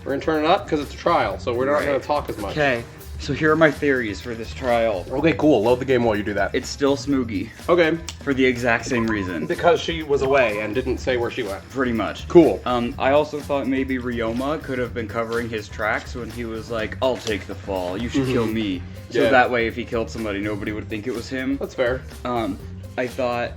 We're gonna turn it up because it's a trial, so we're not gonna talk as much. Okay, so here are my theories for this trial. Okay, cool. Load the game while you do that. It's still Smoogie. Okay. For the exact same reason. Because she was away and didn't say where she went. Pretty much. Cool. I also thought maybe Ryoma could have been covering his tracks when he was like, I'll take the fall, you should kill me. So that way if he killed somebody, nobody would think it was him. That's fair. I thought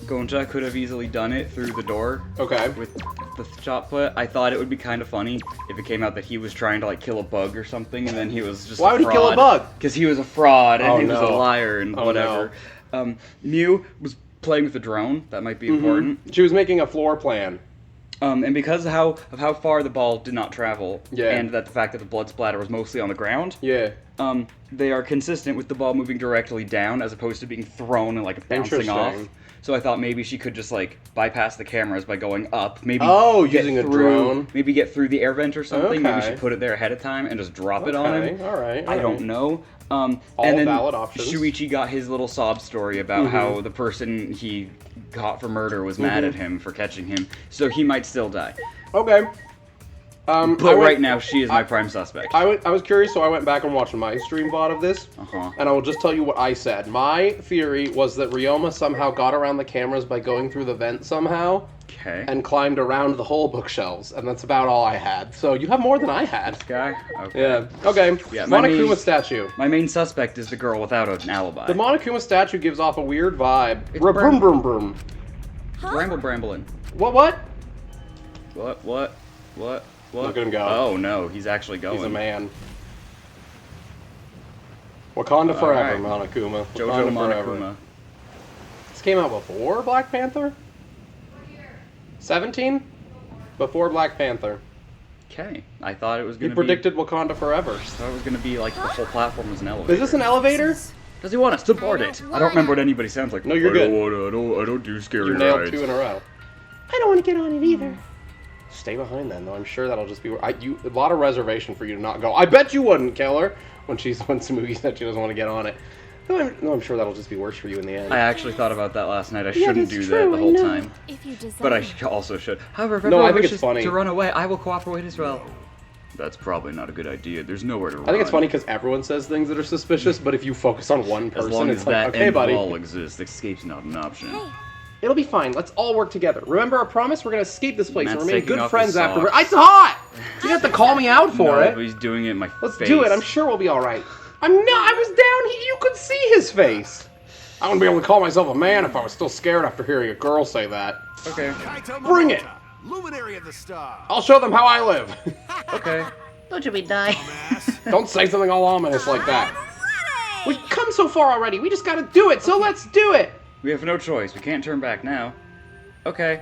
Gonja could have easily done it through the door. Okay. With the shot put. I thought it would be kind of funny if it came out that he was trying to like kill a bug or something, and then he was just Why would he kill a bug? Because he was a fraud and Oh, he was a no. liar and whatever. No. Mew was playing with the drone. That might be important. She was making a floor plan. And because of how far the ball did not travel, Yeah. and that the fact that the blood splatter was mostly on the ground, Yeah. they are consistent with the ball moving directly down as opposed to being thrown and like bouncing off. Interesting. So I thought maybe she could just like bypass the cameras by going up. Maybe using a drone. Maybe get through the air vent or something. Maybe Okay. she put it there ahead of time and just drop it on him. All right. I don't know. All and then valid options. Shuichi got his little sob story about how the person he caught for murder was mad at him for catching him, so he might still die. Okay. But right now, she is my prime suspect. I was curious, so I went back and watched my stream VOD of this, and I will just tell you what I said. My theory was that Ryoma somehow got around the cameras by going through the vent somehow, and climbed around the whole bookshelves, and that's about all I had. So you have more than I had. This guy? Okay. Yeah. Okay. Yeah, Monokuma statue. My main suspect is the girl without an alibi. The Monokuma statue gives off a weird vibe. Brum brum brum. Brambling. What? What? Look at him go. Oh no, he's actually going. He's a man. Wakanda forever, Monokuma. Jojo Monokuma. This came out before Black Panther? 17? Before Black Panther. Okay, I thought it was gonna You predicted Wakanda forever. I thought it was gonna be like the whole platform was an elevator. Is this an elevator? Does he want us to board it? I don't remember what anybody sounds like. No, you're good. I don't do scary You nailed rides. 2 in a row. I don't want to get on it either. Stay behind then, though. I'm sure that'll just be... a lot of reservation for you to not go. I bet you wouldn't, kill her, when Smoogie said she doesn't want to get on it. No, I'm sure that'll just be worse for you in the end. I actually thought about that last night. I shouldn't do that the whole time. But I also should. However, if everyone wishes to run away, I will cooperate as well. That's probably not a good idea. There's nowhere to run. I think it's funny because everyone says things that are suspicious, but if you focus on one person, as long as it's like, that okay, end buddy. wall exists, escape's not an option. Hey. It'll be fine. Let's all work together. Remember our promise? We're gonna escape this place and Matt's remain taking good off friends his afterward. socks. It's hot! You have to call me out for No, it. but he's doing it in my Let's face. do it. I'm sure we'll be all right. I was down. You could see his face. I wouldn't be able to call myself a man if I was still scared after hearing a girl say that. Okay. Bring it. Luminary of the star. I'll show them how I live. Okay. Don't you be dying. Don't say something all ominous like that. We've come so far already. We just gotta do it. So let's do it. We have no choice. We can't turn back now. Okay.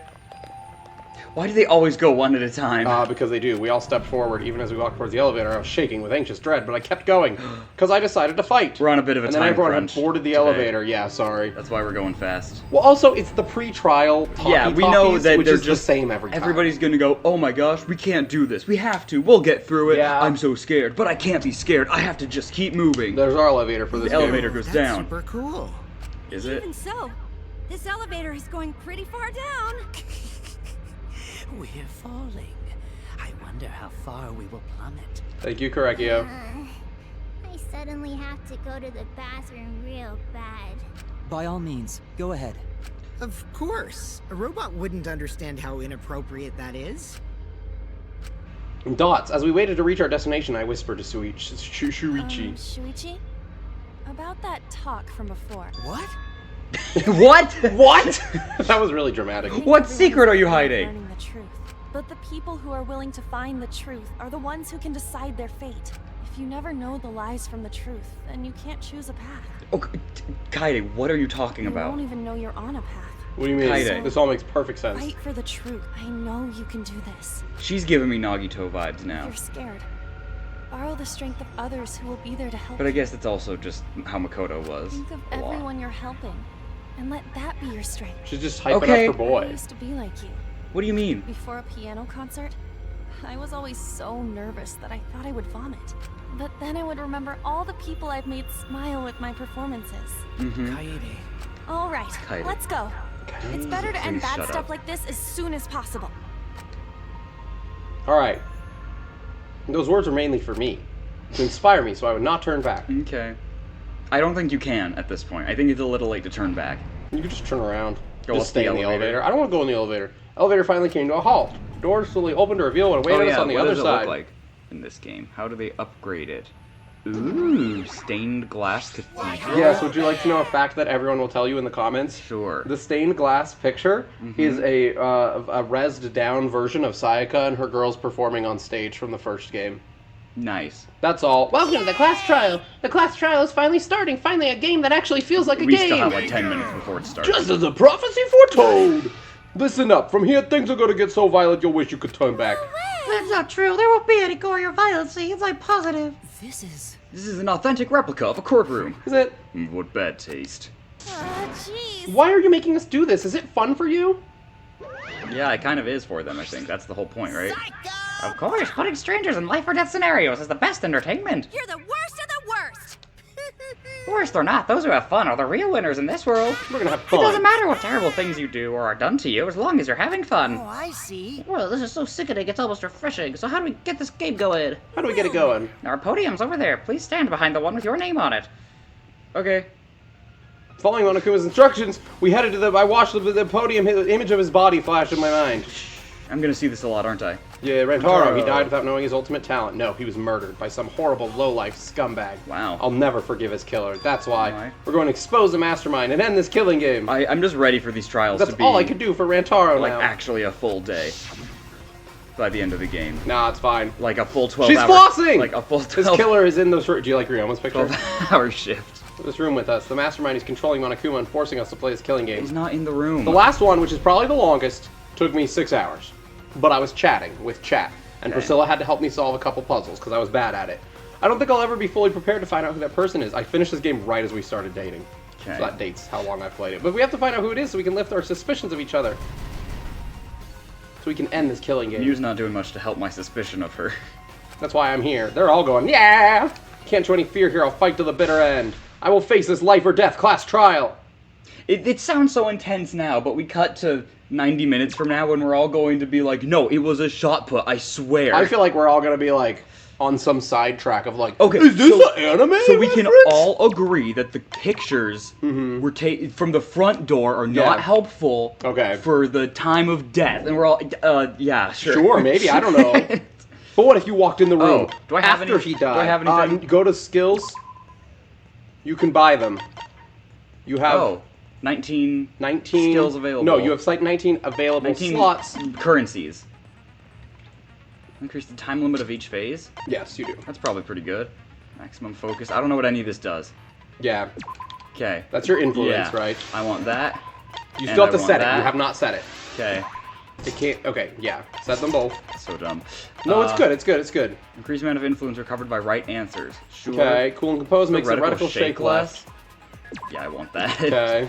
Why do they always go one at a time? Because they do. We all stepped forward, even as we walked towards the elevator. I was shaking with anxious dread, but I kept going, because I decided to fight. We're on a bit of a and time then everyone crunch had boarded the today. elevator. Yeah, sorry. That's why we're going fast. Well, also, it's the pre-trial Yeah, we know that which they're is just the same every time. Everybody's gonna go, oh my gosh, we can't do this. We have to. We'll get through it. Yeah. I'm so scared, but I can't be scared. I have to just keep moving. There's our elevator for this The game. elevator goes That's down. super cool. Is it? Even so, this elevator is going pretty far down. We're falling. I wonder how far we will plummet. Thank you, Korekio. I suddenly have to go to the bathroom real bad. By all means, go ahead. Of course. A robot wouldn't understand how inappropriate that is. Dots. As we waited to reach our destination, I whispered to Shuichi. Shuichi? About that talk from before. What? What? What? That was really dramatic. What secret are you hiding? Learning the truth. But the people who are willing to find the truth are the ones who can decide their fate. If you never know the lies from the truth, then you can't choose a path. Oh, Kaide, what are you talking You about? won't even know you're on a path. What do you mean? Kaide. This all makes perfect sense. Fight for the truth. I know you can do this. She's giving me Nagito vibes now. You're scared. Borrow the strength of others who will be there to help But I you. guess it's also just how Makoto was. Think of a lot. everyone you're helping, and let that be your strength. She's just hyping Okay. up her I boy. used to be like you. What do you mean? Before a piano concert, I was always so nervous that I thought I would vomit. But then I would remember all the people I've made smile with my performances. Mm-hmm. Kaede. All right, Kaede. let's go. It's better to end Please bad shut stuff up. like this as soon as possible. All right. Those words are mainly for me, to inspire me, so I would not turn back. Okay. I don't think you can at this point. I think it's a little late to turn back. You could just turn around. Go just stay in the elevator. I don't want to go in the elevator. Elevator finally came to a halt. Doors slowly opened to reveal what awaited us on the other side. What does it look like in this game? How do they upgrade it? Ooh, stained glass cathedral. Yes, would you like to know a fact that everyone will tell you in the comments? Sure. The stained glass picture is a rezzed down version of Sayaka and her girls performing on stage from the first game. Nice. That's all. Welcome to the class trial. The class trial is finally starting. Finally a game that actually feels like a game. We still have like 10 minutes before it starts. Just as the prophecy foretold. Listen up. From here, things are going to get so violent you'll wish you could turn back. That's not true. There won't be any gory or violent scenes. I'm positive. This is an authentic replica of a courtroom. Is it? What bad taste. Jeez. Why are you making us do this? Is it fun for you? Yeah, it kind of is for them, I think. That's the whole point, right? Of course, putting strangers in life or death scenarios is the best entertainment. You're the worst of the worst. Worst or not, those who have fun are the real winners in this world. We're going to have It fun. doesn't matter what terrible things you do or are done to you, as long as you're having fun. Oh, I see. Well, this is so sickening, it's almost refreshing. So how do we get this game going? How do we get it going? Our podium's over there. Please stand behind the one with your name on it. Okay. Following Monokuma's instructions, we headed to I watched the podium, the image of his body flashed in my mind. I'm gonna see this a lot, aren't I? Yeah, Rentaro, he died without knowing his ultimate talent. No, he was murdered by some horrible lowlife scumbag. Wow. I'll never forgive his killer. That's why Why? we're going to expose the mastermind and end this killing game. I'm just ready for these trials That's to be all I could do for Rantaro like now. actually a full day by the end of the game. Nah, it's fine. Like a full 12 She's hour. flossing! Like a full His 12, killer is in this room. Do you like Ryoma's picture? 12-hour shift. This room with us. The mastermind is controlling Monokuma and forcing us to play this killing game. He's not in the room. The last one, which is probably the longest, took me 6 hours. But I was chatting with chat, and Okay. Priscilla had to help me solve a couple puzzles because I was bad at it. I don't think I'll ever be fully prepared to find out who that person is. I finished this game right as we started dating. Okay. So that dates how long I've played it. But we have to find out who it is so we can lift our suspicions of each other. So we can end this killing game. Mew's not doing much to help my suspicion of her. That's why I'm here. They're all going, yeah! Can't show any fear here. I'll fight to the bitter end. I will face this life or death class trial. It sounds so intense now, but we cut to 90 minutes from now when we're all going to be like, no, it was a shot put, I swear. I feel like we're all going to be like on some sidetrack of like, okay, is this an anime? So we can reference? all agree that the pictures were taken from the front door are not helpful for the time of death. And we're all, yeah, sure. Sure, maybe, I don't know. But what if you walked in the room do I have after any, he died? Do I have anything? Go to skills. You can buy them. You have 19 skills available. No, you have like 19 available 19 slots. Currencies. Increase the time limit of each phase? Yes, you do. That's probably pretty good. Maximum focus. I don't know what any of this does. Yeah. Okay. That's your influence, right? I want that. You still have to set it. You have not set it. Okay. It can't. Okay, yeah. Set them both. So dumb. No, it's good. It's good. It's good. Increased amount of influence recovered by right answers. Sure. Okay. Cool and compose makes the reticle reticle shake less. Yeah, I want that. Okay.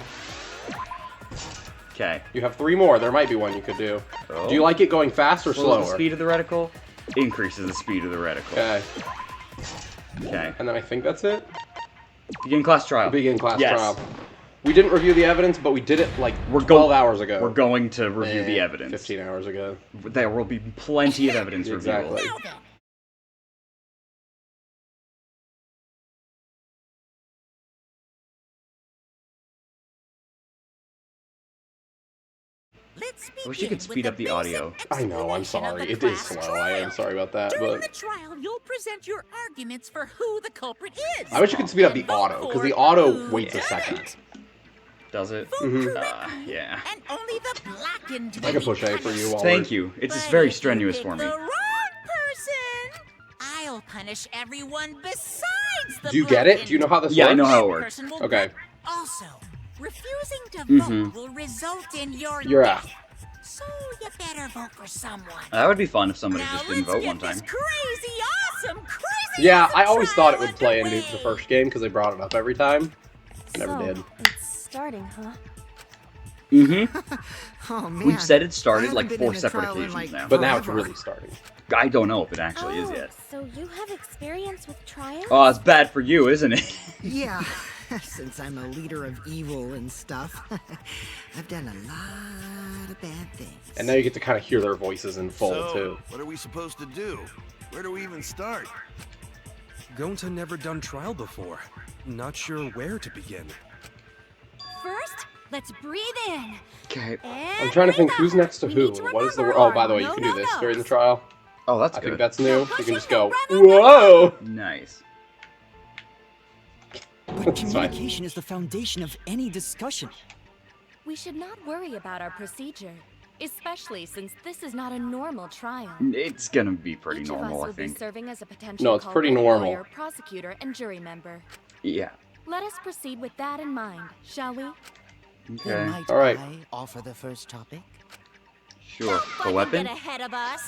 Okay. You have 3 more. There might be one you could do. Oh. Do you like it going fast or slower? The speed of the reticle increases the speed of the reticle. Okay. Okay. And then I think that's it. Begin class trial. Begin class trial. We didn't review the evidence, but we did it like 12 hours ago. We're going to review the evidence. 15 hours ago. There will be plenty of evidence reviewed. Exactly. I wish you could speed up the audio. I know, I'm sorry. It is slow. I am sorry about that, During but the trial, you'll present your arguments for who the culprit is. I wish you could speed up the auto, because the auto waits a second. Does it? Yeah. And only the blackened I can push A for you. Thank you. It's just very strenuous for me. The wrong person. I'll punish everyone besides the Do you get it? Do you know how this works? Yeah, I know how it works. Okay. Also, refusing to vote will result in your out. death. So you better vote for someone. That would be fun if somebody Now just didn't let's vote one get time. this crazy, crazy Yeah, awesome I always thought it would trial play into underway. the first game, because they brought it up every time. I never did. It's starting, huh? Oh man. We've said it I started haven't like been 4 in a separate trial in, occasions now. But now it's forever. really starting. I don't know if it actually is yet. So you have experience with trials? Oh, it's bad for you, isn't it? Yeah, Since I'm a leader of evil and stuff, I've done a lot of bad things. And now you get to kind of hear their voices in full, too. What are we supposed to do? Where do we even start? Gonta never done trial before. Not sure where to begin. First, let's breathe in. Okay. I'm trying to think who's next to who. What is the... Oh, by the way, you can do this during the trial. Oh, that's good. I think that's new. You can just go, whoa! Nice. But communication is the foundation of any discussion. We should not worry about our procedure, especially since this is not a normal trial. It's gonna be pretty Each normal, of us I will think. be serving as a potential No, it's pretty normal. lawyer, prosecutor, and jury member. Yeah. Let us proceed with that in mind, shall we? Okay. Might All right. I offer the first topic? Sure. The weapon? Get ahead of us.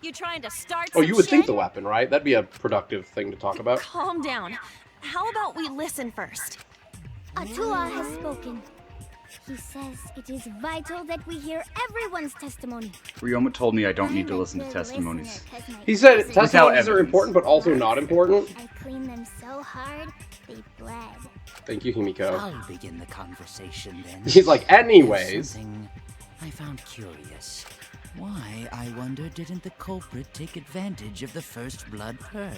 You trying to start Oh, some you would think shit? the weapon, right? That'd be a productive thing to talk about. Calm down. How about we listen first? Atua has spoken. He says it is vital that we hear everyone's testimony. Ryoma told me I don't need to listen to testimonies. He said testimonies are evidence. important, but also not important. I cleaned them so hard, they bled. Thank you, Himiko. I'll begin the conversation then. He's like, There's anyways. something I found curious. Why, I wonder, didn't the culprit take advantage of the first blood perk?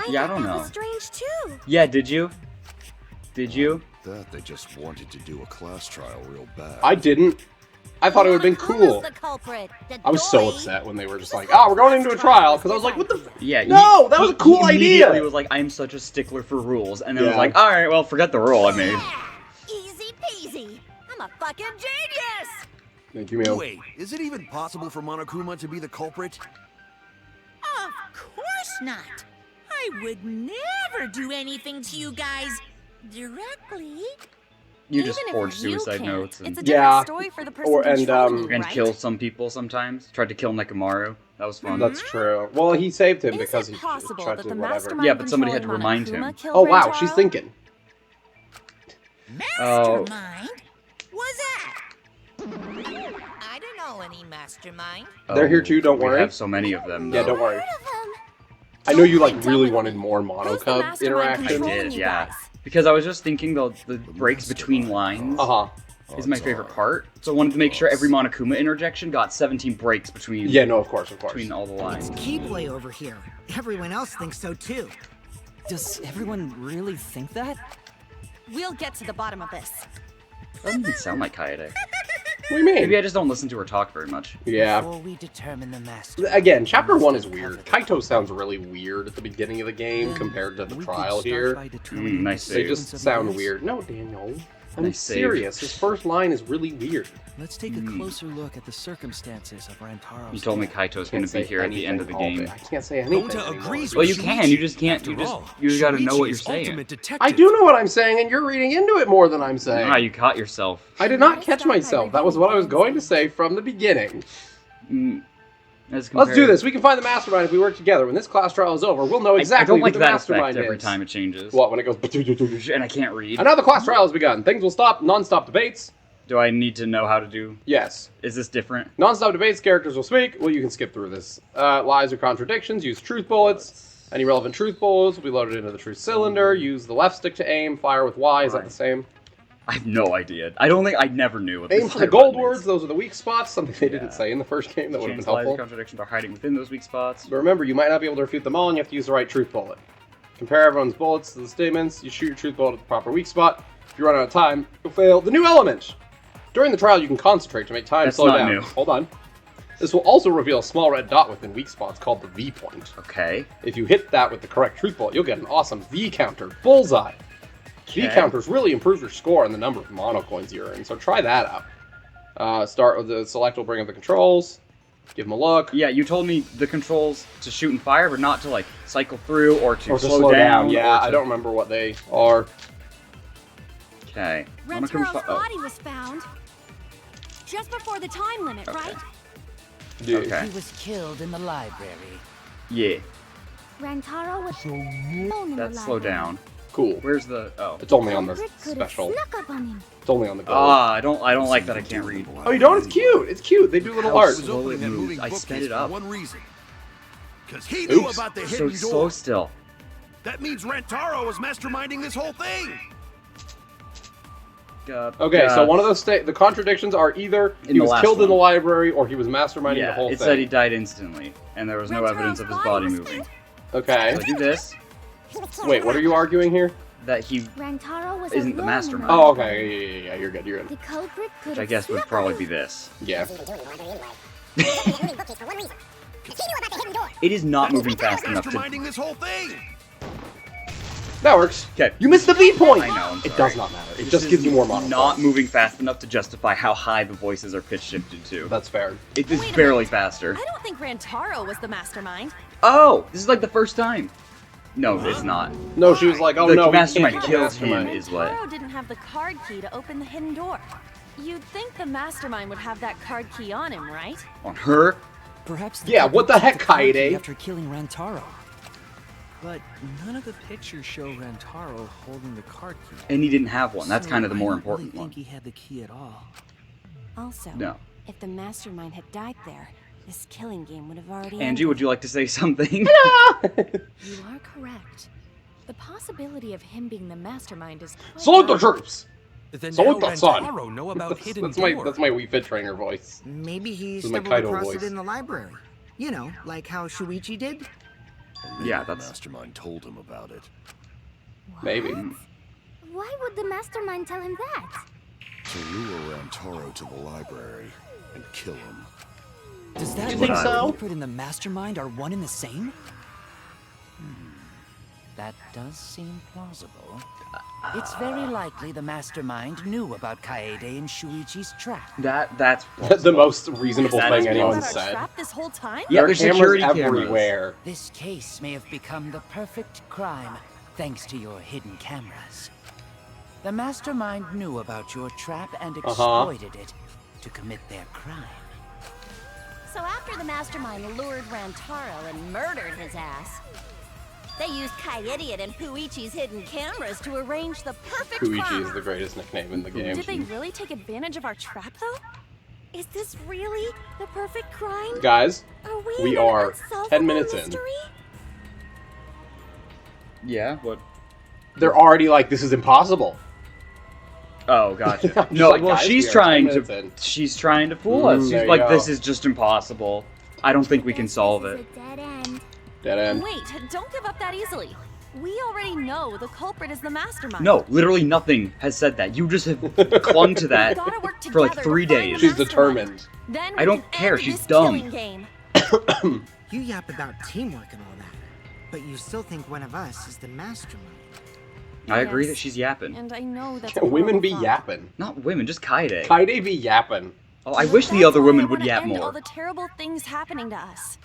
Yeah, I don't That know. was strange too. Yeah, did you? Did you? That they just wanted to do a class trial real bad. I didn't. I thought it would have been cool. The culprit. The I was so doy. upset when they were just like, oh, we're going into a trial, because I was like, what the f- Yeah. No, that was a cool he immediately idea! was like, I'm such a stickler for rules, and then was Yeah. like, all right, well, forget the rule I made. Easy peasy. I'm a fucking genius. Thank you, Mio. Wait, is it even possible for Monokuma to be the culprit? Of course not. I would never do anything to you guys directly. You just Even if forged you suicide can't, notes It's and, a different Yeah. story for the person Or- and, controlling you, and right? kill some people sometimes. Tried to kill Nekomaru. That was fun. That's true. Well, he saved him Is because it he possible tried that to the whatever. mastermind Yeah, but somebody had to controlling remind him. Monokuma killed Oh, wow, she's Rentaro? thinking. Mastermind? Was that? I don't know any mastermind. They're here too, don't we worry. have so many of them. Yeah, though. don't worry. Heard of him. I know you, Don't like, point really down wanted with me. more Who's the Monocub mastermind interaction. I controlling did, you yeah. guys? Because I was just thinking the breaks between lines Uh-huh. is my favorite part. So I wanted to make sure every Monokuma interjection got 17 breaks between Yeah, no, of course. between all the lines. It's Keyblade over here. Everyone else thinks so too. Does everyone really think that? We'll get to the bottom of this. Doesn't even sound like Kaede. What do you mean? Maybe I just don't listen to her talk very much. Yeah. Before we determine the master. Again, chapter 1 is weird. Kaito sounds really weird at the beginning of the game compared to the We could trial start here. by determining nice the They save. just sequence of sound events. weird. No, Daniel. I'm Nice save. serious. His first line is really weird. Let's take a closer look at the circumstances of Rantaro's You told me death. Kaito's going to be here at the end of the game. I can't say anything. Gonta anymore. agrees Well, with you can. You just can't. After You just all, you got to know what Shuichi you're is saying. ultimate detective. I do know what I'm saying, and you're reading into it more than I'm saying. Ah, you caught yourself. I did not catch myself. That was what I was going to say from the beginning. Let's do this. We can find the mastermind if we work together. When this class trial is over, we'll know exactly I don't who like the that mastermind effect every is. time it changes. What, when it goes... And I can't read. And now the class trial has begun. Things will stop. Non-stop debates. Do I need to know how to do? Yes. Is this different? Non-stop debates, characters will speak. Well, you can skip through this. Lies or contradictions, use truth bullets. Any relevant truth bullets will be loaded into the truth cylinder. Use the left stick to aim. Fire with Y. Is that the same? I have no idea. I don't think I never knew what Aim this for the fire gold button words. is. Those are the weak spots. Something they didn't Yeah. say in the first game that would have been Chance lies or helpful. contradictions are hiding within those weak spots. But remember, you might not be able to refute them all, and you have to use the right truth bullet. Compare everyone's bullets to the statements. You shoot your truth bullet at the proper weak spot. If you run out of time, you'll fail. The new element! During the trial, you can concentrate to make time That's slow not down. new. Hold on. This will also reveal a small red dot within weak spots called the V point. Okay. If you hit that with the correct truth bullet, you'll get an awesome V counter. Bullseye! V Okay. counters really improve your score and the number of mono coins you earn, so try that out. Start with the select will bring up the controls. Give them a look. Yeah, you told me the controls to shoot and fire, but not to like cycle through or to, Or to slow down. Yeah, or to... I don't remember what they are. Okay. Rentaro's body was found just before the time limit, right? Dude. Okay. He was killed in the library. Yeah. Rantaro was alone in the That's slow library. down. Cool. Where's the It's only on the Culprit could have special. snuck up on him. It's only on the gold. Ah, I don't like that I can't read. Oh, you don't? It's cute. It's cute. They do little How art. slow- Slowly Opening that moves. moving I bookcase sped it for up. one reason. Because he knew Oops. about the So hidden slow door. still. That means Rantaro was masterminding this whole thing! Okay, so one of those the contradictions are either he was killed in the library or he was masterminding the whole thing. It said he died instantly, and there was no evidence of his body moving. Okay. So I do this. Wait, what are you arguing here? That he Rantaro isn't the mastermind. Oh, okay, yeah, you're good, you're good. The culprit could Which I guess would probably be this. Yeah. It is not moving fast enough to... Masterminding this whole thing! That works. Okay. You missed the V point! I know, it does not matter. It just gives you more model not points. moving fast enough to justify how high the voices are pitch shifted to. That's fair. It is barely faster. I don't think Rantaro was the mastermind. Oh! This is like the first time. No, it's not. No, she was like, oh the no, mastermind killed him is what... Rantaro didn't have the card key to open the hidden door. You'd think the mastermind would have that card key on him, right? On her? Perhaps yeah, what the heck, Kaede? After killing Rantaro. But none of the pictures show Rantaro holding the card key. And he didn't have one. That's kind of the more important one. I one. don't think he had the key at all. Also, no. If the mastermind had died there, this killing game would have already Angie, ended. would you like to say something? You are correct. The possibility of him being the mastermind is quite Salute the troops! Then Salute the sun! Know about hidden that's my Wii Fit Trainer voice. Maybe he my stumbled Kaido across voice. it in the library. You know, like how Shuichi did. Yeah, The that's... mastermind told him about it. Maybe. Why would the mastermind tell him that? To lure Rantaro to the library and kill him. Does that You mean think the so? culprit and the mastermind are one and the same? That does seem plausible. It's very likely the mastermind knew about Kaede and Shuichi's trap. That's the most reasonable thing anyone About our said. trap this whole time? Yeah, There are there's cameras security everywhere. This case may have become the perfect crime thanks to your hidden cameras. The mastermind knew about your trap and exploited it to commit their crime. So after the mastermind lured Rantaro and murdered his ass, they used Kaede and Huichi's hidden cameras to arrange the perfect Huichi crime. is the greatest nickname in the game. Did they really take advantage of our trap, though? Is this really the perfect crime? Guys, Are we in are an unsolvable 10 minutes in. mystery? Yeah, what? They're already like, this is impossible. Oh, gotcha. I'm No, just like, well, guys, she's we are 10 trying minutes to... in. She's trying to fool us. She's there you like, go. this is just impossible. I don't think we can solve it. This is a dead end. Dead end. Wait, don't give up that easily. We already know the culprit is the mastermind. No, literally nothing has said that. You just have clung to that We gotta work for like together 3 to find days. the She's mastermind. determined. Then I we don't can care, end she's this dumb. killing game. You yap about teamwork and all that, but you still think one of us is the mastermind. I agree Yes. that she's yapping. And I know that's Can women be horrible thought. yapping? Not women, just Kaede. Kaede be yapping. Oh, I wish the That's other why women I would wanna yap end all more. the terrible things happening to us.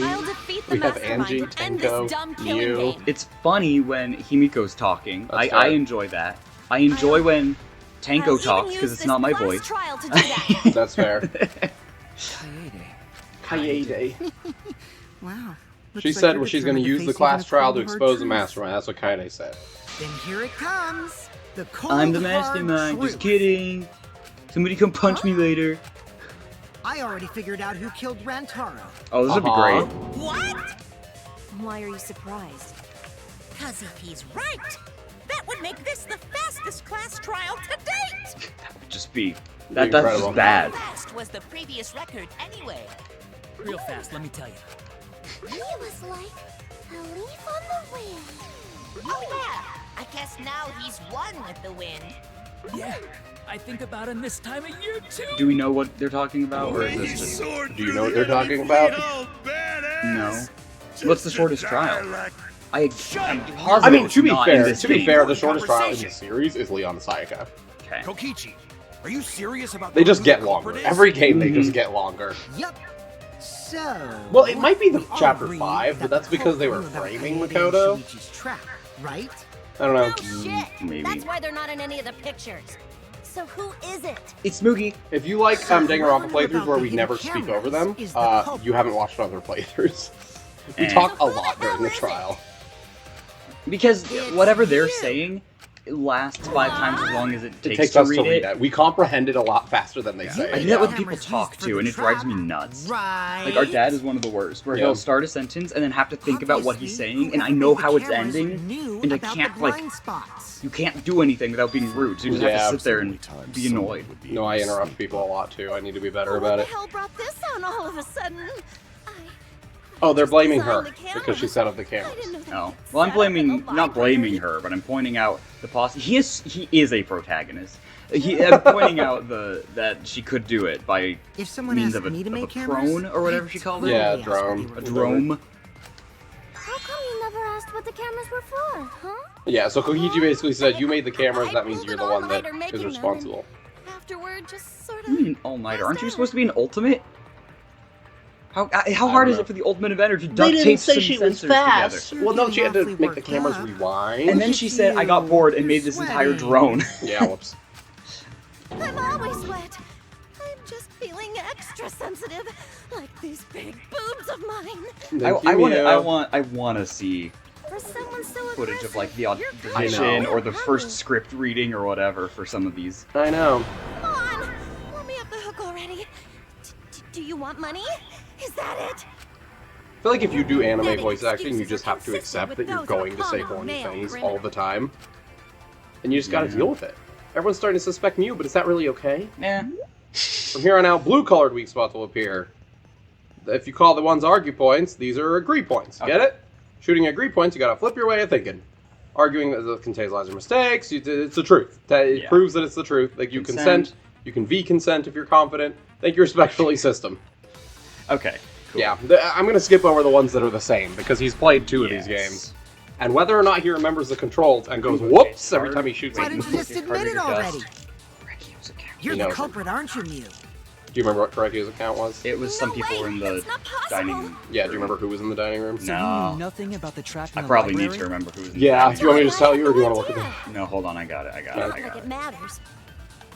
I'll defeat the We have mastermind Angie, and end Tenko, this dumb killing Mew. game. It's funny when Himiko's talking. That's I fair. enjoy that. I enjoy when I'll Tenko even talks use because it's this not my class voice. trial to do that. That's fair. Kaede. Kaede. Wow. She said well, she's going to use the class trial to expose the mastermind. That's what Kaede said. Then here it comes. The cold, I'm the hard mastermind. Just truth. kidding. Somebody come punch me later. I already figured out who killed Rantaro. Oh, this would be Uh-huh. great. What? Why are you surprised? Because if he's right, that would make this the fastest class trial to date. That would just be... That'd be That's incredible. just bad. Fast was the previous record anyway. Real fast, let me tell you. He was like a leaf on the wind. Oh yeah, I guess now he's one with the wind. Yeah, I think about him this time of year too. Do we know what they're talking about, or is this just... Do you know what they're talking about? No. What's the shortest trial? I'm positive I mean, to be it's not in fair, this to be game. fair, the shortest trial in the series is Leon Sayaka. Okay. Kokichi, are you serious about They just who get the longer. culprit is? Every game, they just get longer. Yup. So. Well, it might be the we all chapter agree 5, but that that's because they were the culprit framing knew about Makoto. Kaede and Shuichi's trap, right? I don't know. No shit. Maybe. That's why they're not in any of the pictures. So who is it? It's Smoogie. If you like Danganronpa playthroughs where we the never hidden speak over them, cameras is the culprit. you haven't watched other playthroughs. We Eh. talk a Who the lot hell during the is it? trial. Because whatever they're saying lasts 5 times as long as it takes us to to read it. We comprehend it a lot faster than they say. I do that with people talk to, and it drives me nuts. Right. Like, our dad is one of the worst, where he'll start a sentence and then have to think about what he's saying, and I know how it's ending, and I can't, like, you can't do anything without being rude, so you just have to sit there and be annoyed. No, I interrupt people a lot, too. I need to be better about it. What the hell brought this on all of a sudden? Oh, they're blaming her because she set up the cameras. Oh, well, I'm blaming, not blaming her, but I'm pointing out the he is a protagonist. I'm pointing out that she could do it by means of a drone or whatever she called it. Yeah, a drone. A drone. How come you never asked what the cameras were for, huh? Yeah, so Koichi basically said, you made the cameras, that means you're the one that is responsible. Afterward, just sort of... You mean all-nighter? Aren't you supposed to be an ultimate? How hard is it for the ultimate inventor to duct tape some sensors together? Well, no, she had to make the cameras rewind. And then she said, I got bored and made this entire drone. Yeah, whoops. I'm always wet. I'm just feeling extra sensitive, like these big boobs of mine. I want to see For someone so footage of like the audition or the first script reading or whatever for some of these. I know. Come on, let me off the hook already. Do you want money? Is that it? I feel like if you do anime voice acting, you just have to accept that you're going to say horny things all the time. And you just gotta deal with it. Everyone's starting to suspect Mew, but is that really okay? Nah. From here on out, blue-colored weak spots will appear. If you call the ones argue points, these are agree points. Get it? Shooting agree points, you gotta flip your way of thinking. Arguing that it contains lies or mistakes, it's the truth. It proves that it's the truth. Like, you consent, you can V-consent if you're confident. Think respectfully, system. Okay, cool. Yeah, I'm going to skip over the ones that are the same, because he's played 2 of these games. And whether or not he remembers the controls and goes, whoops, every time he shoots Why didn't you just admit it already? You're the culprit, aren't you, Mew? Do you remember what Korekio's account was? It was some people were in the dining room. Yeah, do you remember who was in the dining room? So you knew nothing about the trap in I the probably library? need to remember who was in the Yeah, dining do you want me to just tell you, or do you want to look at it? No, hold on, I got it. Not like it matters.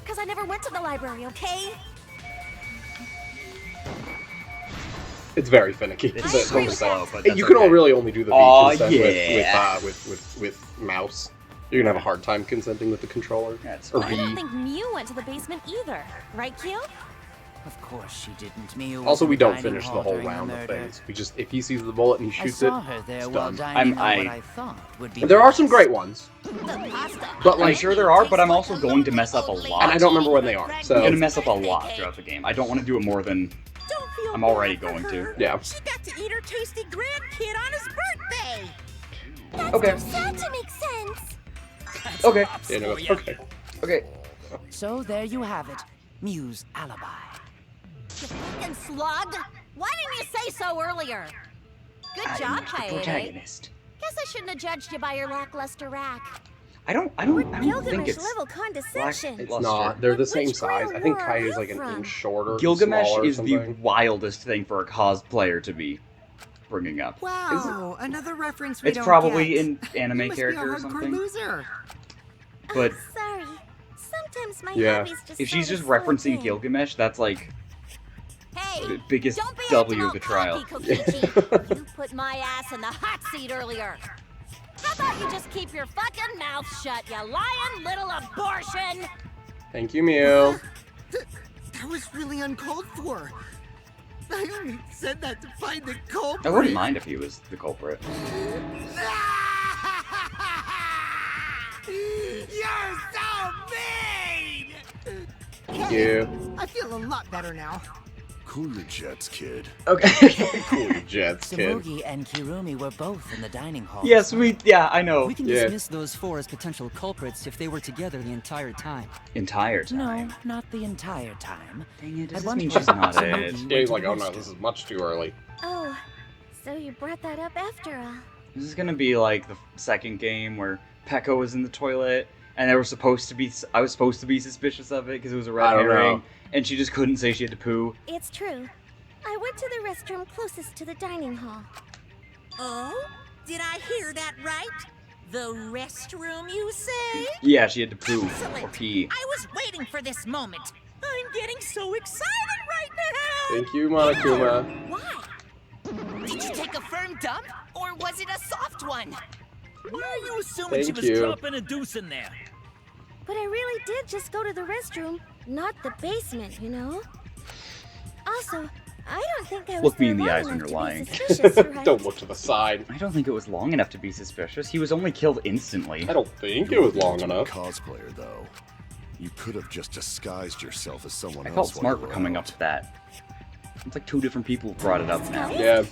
Because I never went to the library, okay? It's very finicky. It's so slow, but you can really only do the V-consent yeah. with mouse. You're gonna have a hard time consenting with the controller. That's or I V. don't think Mew went to the basement either. Right, Q? Of course she didn't. Mew Also, was we in the don't dining finish hall the whole during round of murder. things. We just, if he sees the bullet and he shoots I saw her there it's while done. dining on what I thought would be There are some great ones. But like, sure there are, but I'm also going to mess up a lot. And I don't remember when they are. So I'm gonna mess up a lot throughout the game. I don't want to do it more than I'm already going to. Yeah. She got to eat her tasty grandkid on his birthday. That's Okay. too sad to make sense. Okay. Yeah, no, it's okay. Okay. So there you have it. Mew's alibi. You fucking slug! Why didn't you say so earlier? Good job, I'm the Kaede. protagonist. Guess I shouldn't have judged you by your lackluster rack. I don't think it's level condescension. It's not. They're the same size. I think Kai is like an inch shorter. Gilgamesh smaller or is the something. wildest thing for a cosplayer to be bringing up. Wow, another reference we It's don't probably get. an anime You must character be a or hardcore something. loser. But Sorry. Sometimes my Yeah. hobbies just if she's sort just of slip referencing in. Gilgamesh, that's like Hey, the biggest don't be W of acting the all trial. cocky, Kokichi. You put my ass in the hot seat earlier. How about you just keep your fucking mouth shut, you lying little abortion? Thank you, Mew. That was really uncalled for. I only said that to find the culprit. I wouldn't mind if he was the culprit. You're so mean! Thank you. I feel a lot better now. Cool your jets, kid. Okay. Cool jets, kid. Samugi and Kirumi were both in the dining hall. Yes, I know. We can dismiss those 4 as potential culprits if they were together the entire time. Entire time. No, not the entire time. Dang it, does At this one mean point, she's not Samugi it? went Yeah, he's to like, the oh no, restroom. this is much too early. Oh, so you brought that up after all. This is gonna be like the second game where Pekka was in the toilet, and I was supposed to be suspicious of it because it was a red I don't herring, know. and she just couldn't say she had to poo. It's true. I went to the restroom closest to the dining hall. Oh? Did I hear that right? The restroom, you say? Yeah, she had to poo or Excellent. pee. I was waiting for this moment. I'm getting so excited right now. Thank you, Monokuma. Why? Did you take a firm dump, or was it a soft one? Why are you assuming she was dropping a deuce in there? But I really did just go to the restroom, not the basement, you know? Also, I don't think I was Look me in there the long eyes when enough you're to be lying. suspicious, right? Don't look to the side. I don't think it was long enough to be suspicious. He was only killed instantly. I don't think it was long enough. Cosplayer, though. You could have just disguised yourself as someone else. I felt smart for coming up with that. It's like 2 different people brought it up now. Yeah.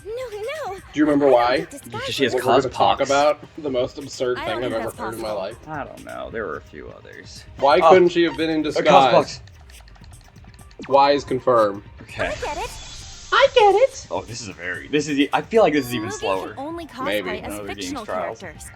No. Do you remember why? Because she has What we're gonna cospox. talk about the most absurd I thing don't I've think ever that's heard in my possible. life. I don't know. There were a few others. Why couldn't she have been in disguise? Why is confirmed. Okay. I get it. Oh, this is a very. I feel like this is even Smoothie slower. can only cosplay Maybe. as Another fictional game's trials. characters.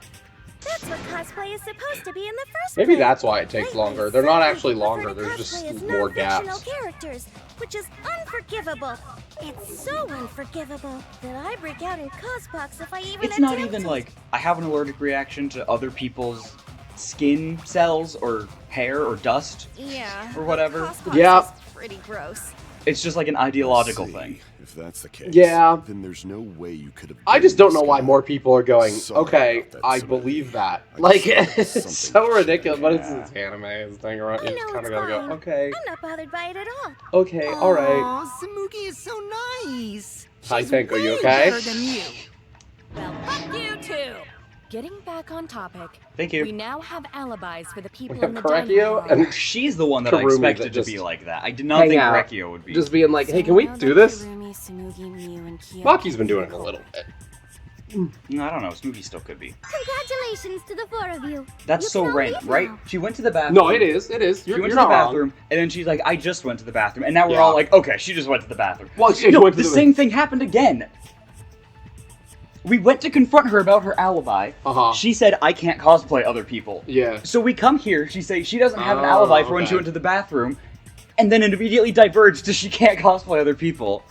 That's what cosplay is supposed to be in the first Maybe place. that's why it takes longer. They're not actually Some people longer, prefer to there's just cosplay as more non-fictional gaps. characters, which is unforgivable. It's so unforgivable that I break out in cospox if I even It's not attempt even it. like I have an allergic reaction to other people's skin cells or hair or dust. Yeah. Or whatever. Cospox Yeah. is pretty gross. It's just like an ideological See, thing. If that's the case, Yeah. then there's no way you could have. I just don't know why more people are going, Sorry okay, about that, I Samantha. believe that. I Like, just it's something so ridiculous, but Yeah. it's anime, it's Danganronpa, I you know just kind it's of gotta fine. go, okay, I'm not bothered by it at all. okay, alright. Aw, Samugi is so nice. Hi, She's Pink, are you way okay? better than you. Well, fuck you too. Getting back on topic. Thank We you. now have alibis for the people We in the have dining Correcchio hall. and She's the one that I Karumi expected that to be just like that. I did not hang think out. Recchio would be. Just being like, hey, can we do this? Maki's been doing it a little bit. I don't know. Smoothie still could be. Congratulations to the 4 of you. That's You so can random, leave right? now. She went to the bathroom. No, it is. She You're, went you're to the not bathroom, wrong. and then she's like, I just went to the bathroom. And now we're Yeah. all like, okay, she just went to the bathroom. Well, she no, went to the the- same thing happened again. We went to confront her about her alibi. Uh-huh. She said, I can't cosplay other people. Yeah. So we come here, she says she doesn't have an Oh, alibi for when okay. she went to the bathroom, and then it immediately diverged to she can't cosplay other people.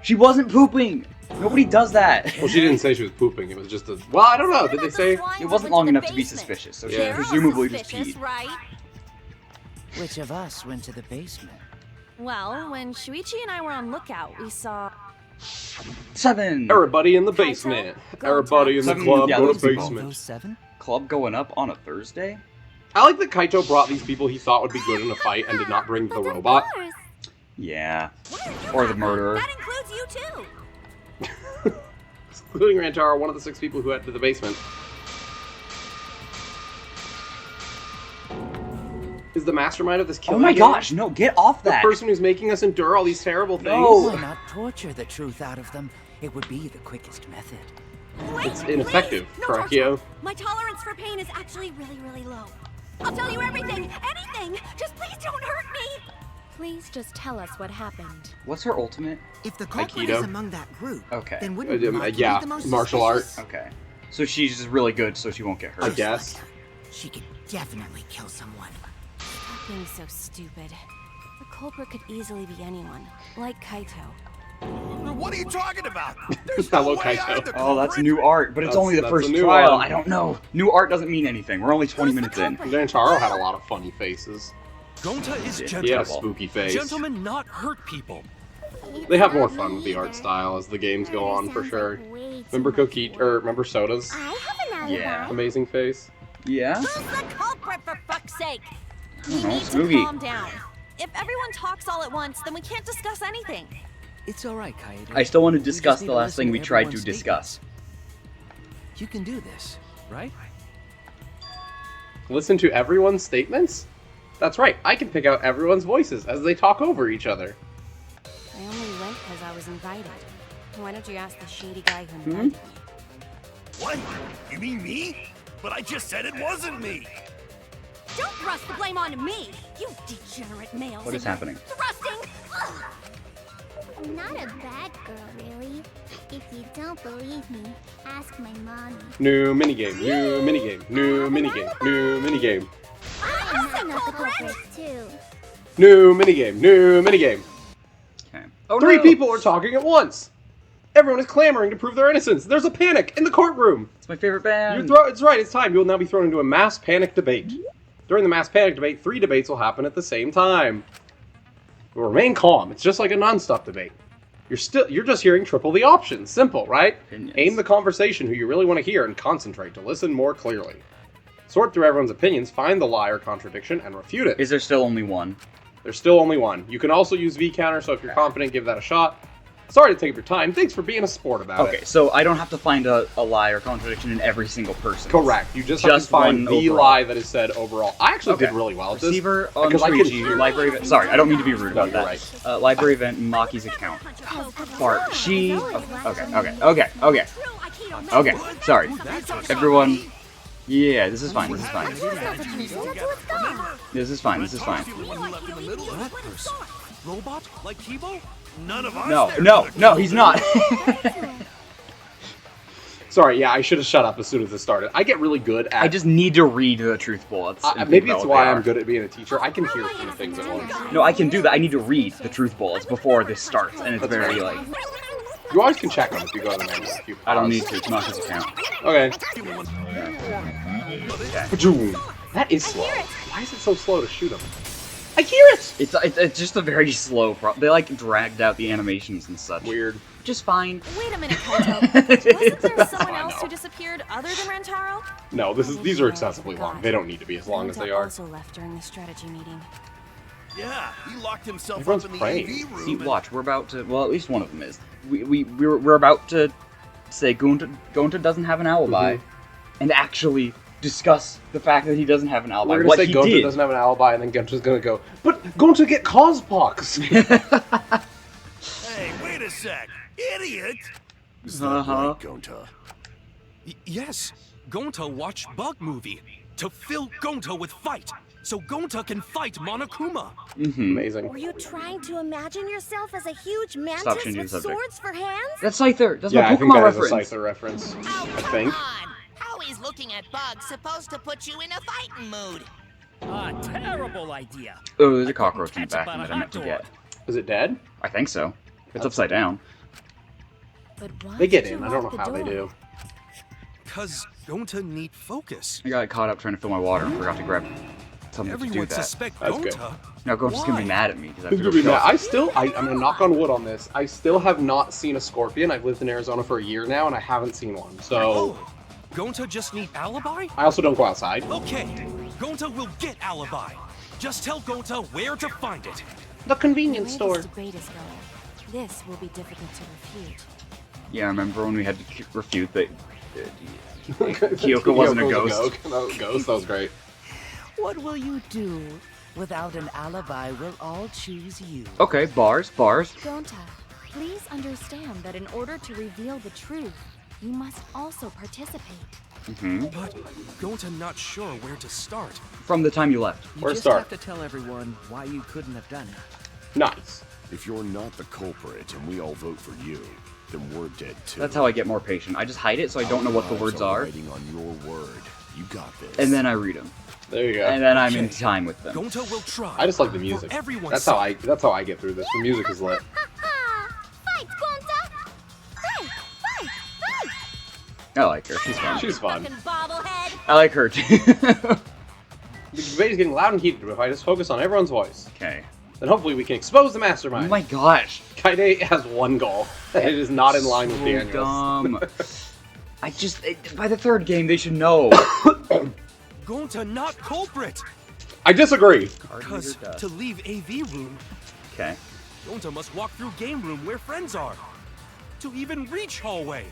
She wasn't pooping. Nobody does that. Well, she didn't say she was pooping, it was just a... Well, I don't know, did they say... It wasn't long enough to be suspicious, so she Yeah. presumably just peed. Right? Which of us went to the basement? Well, when Shuichi and I were on lookout, we saw 7! Everybody in the basement. Everybody in the Seven, club, yeah, go those to people. basement. Those 7? Club going up on a Thursday? I like that Kaito brought these people he thought would be good in a fight and did not bring the robot. Yeah. Or the murderer. That includes you too. Including Rantaro, one of the 6 people who went to the basement. Is the mastermind of this Oh killing my game gosh, no, get off the that! person who's making us endure all these terrible things? No. Why not torture the truth out of them? It would be the quickest method. Wait, It's ineffective, please, no Correcchio. torture. My tolerance for pain is actually really, really low. I'll tell you everything, anything. Just please don't hurt me. Please just tell us what happened. What's her ultimate? If the culprit Aikido. is among that group, Okay. then wouldn't Maki yeah, be the most martial art. suspicious? Okay. So she's just really good, so she won't get hurt. I guess. She could definitely kill someone. Stop being so stupid. The culprit could easily be anyone, like Kaito. What are you talking about? Hello, Kaito. Oh, that's new art, but it's only the That's first a new trial. one. I don't know. New art doesn't mean anything. We're only 20 minutes in. Rantaro had a lot of funny faces. Gonta is Yeah. gentle. He had a spooky face. Gentlemen not hurt people. They have more fun with the art style as the games go on, for sure. Remember remember Soda's I have an alibi. Yeah. amazing face? Yeah? Who's the culprit, for fuck's sake? We know, need to Smoogie. calm down. If everyone talks all at once, then we can't discuss anything. It's alright, Kaede. I still want to We just discuss need the to last listen thing we tried to everyone's discuss. statements. You can do this, right? Listen to everyone's statements? That's right, I can pick out everyone's voices as they talk over each other. I only went because I was invited. Why don't you ask the shady guy who invited me? What? You mean me? But I just said it wasn't me. Don't thrust the blame on me, you degenerate males. What is happening? Thrusting. Ugh. I'm not a bad girl, really. If you don't believe me, ask my mommy. New minigame, new minigame, new minigame, new minigame. I'm not the culprit, too. New minigame, new minigame. Okay. Oh, 3 no. people are talking at once! Everyone is clamoring to prove their innocence. There's a panic in the courtroom. It's my favorite band. It's right, it's time. You will now be thrown into a mass panic debate. During the mass panic debate, 3 debates will happen at the same time. You'll remain calm. It's just like a non-stop debate. You're just hearing triple the options. Simple, right? Opinions. Aim the conversation who you really want to hear and concentrate to listen more clearly. Sort through everyone's opinions, find the lie or contradiction, and refute it. Is there still only one? There's still only one. You can also use V-counter, so if you're confident, give that a shot. Sorry to take up your time. Thanks for being a sport about it. Okay, so I don't have to find a lie or contradiction in every single person. Correct. You just have to find the lie that is said overall. I actually did really well at this. Receiver because I could hear. library event. Sorry, I don't mean to be rude No, about you're that. right. Library event, Maki's account. Bart, she... Okay, sorry. Everyone... Yeah, this is fine, this is fine. This is fine, this is fine. Robot? Like Kibo? None of us. No, he's not. Sorry, yeah, I should have shut up as soon as this started. I get really good at... I just need to read the truth bullets. Maybe it's why I'm good at being a teacher. I can hear through things at once. No, I can do that. I need to read the truth bullets before this starts, and it's very, like... You always can check them if you go to the menu. I don't need to. It's not his account. Okay. Okay. That is slow. Why is it so slow to shoot him? I hear it! It's just a very slow They, like, dragged out the animations and such. Weird. Just fine. Wait a minute, Kaito. Wasn't there someone else who disappeared other than Rantaro? No, these are excessively long. They don't need to be as long as they are. Also left during the strategy meeting. Yeah, he locked himself Everyone's up in the praying. AV room. See, watch, we're about to... Well, at least one of them is. We're about to say Gonta doesn't have an alibi, and actually discuss the fact that he doesn't have an alibi. We're gonna say Gonta doesn't have an alibi, and then Gonta's gonna go, but Gonta get cospox! Hey, wait a sec. Idiot! Is that right, Gonta? Yes. Gonta watched Bug Movie to fill Gonta with fight, so Gonta can fight Monokuma. Amazing. Were you trying to imagine yourself as a huge Stop mantis changing with the subject. swords for hands? That's Scyther. That's my Yeah, I think Pokemon that is a reference. Scyther reference. Oh, I think. How is looking at bugs supposed to put you in a fighting mood? A terrible idea. Oh, there's a cockroach in the back that I meant to get. Is it dead? I think so. It's upside down. They get in. I don't know how they do. Cause Gonta need focus. I got caught up trying to fill my water and forgot to grab something to do Everyone that. suspect That's good. Gonta. Now Gonta's gonna be mad at me because He's gonna be mad. I'm gonna knock on wood on this. I still have not seen a scorpion. I've lived in Arizona for a year now, and I haven't seen one. So Gonta just need alibi? I also don't go outside. Okay, Gonta will get alibi. Just tell Gonta where to find it. The convenience The way store. this debate is going, this will be difficult to refute. Yeah, I remember when we had to refute that Kyoko wasn't a ghost. Ghost, that was great. What will you do? Without an alibi, we'll all choose you. Okay, bars. Gonta, please understand that in order to reveal the truth, you must also participate. But Gonta not sure where to start. From the time you left. You Where to just start? have to tell everyone why you couldn't have done it. Nice. If you're not the culprit and we all vote for you, then we're dead too. That's how I get more patient. I just hide it so I don't know what the words are. Writing on your word. You got this. And then I read them. There you go. And then I'm in time with them. Gonta will try. I just like the music. That's how I get through this. The music is lit. Fight, Gonta! Fight! Fight! Fight! I like her. She's fun. She's fun. Bobblehead. I like her too. The debate is getting loud and heated, but if I just focus on everyone's voice, Okay. then hopefully we can expose the Oh mastermind. my gosh. Kaide has one goal, and it is not in line with So Daniel's. dumb. By the third game, they should know. Gonta not culprit. I disagree. Because to leave AV room, Okay. Gonta must walk through game room where friends are. To even reach hallway.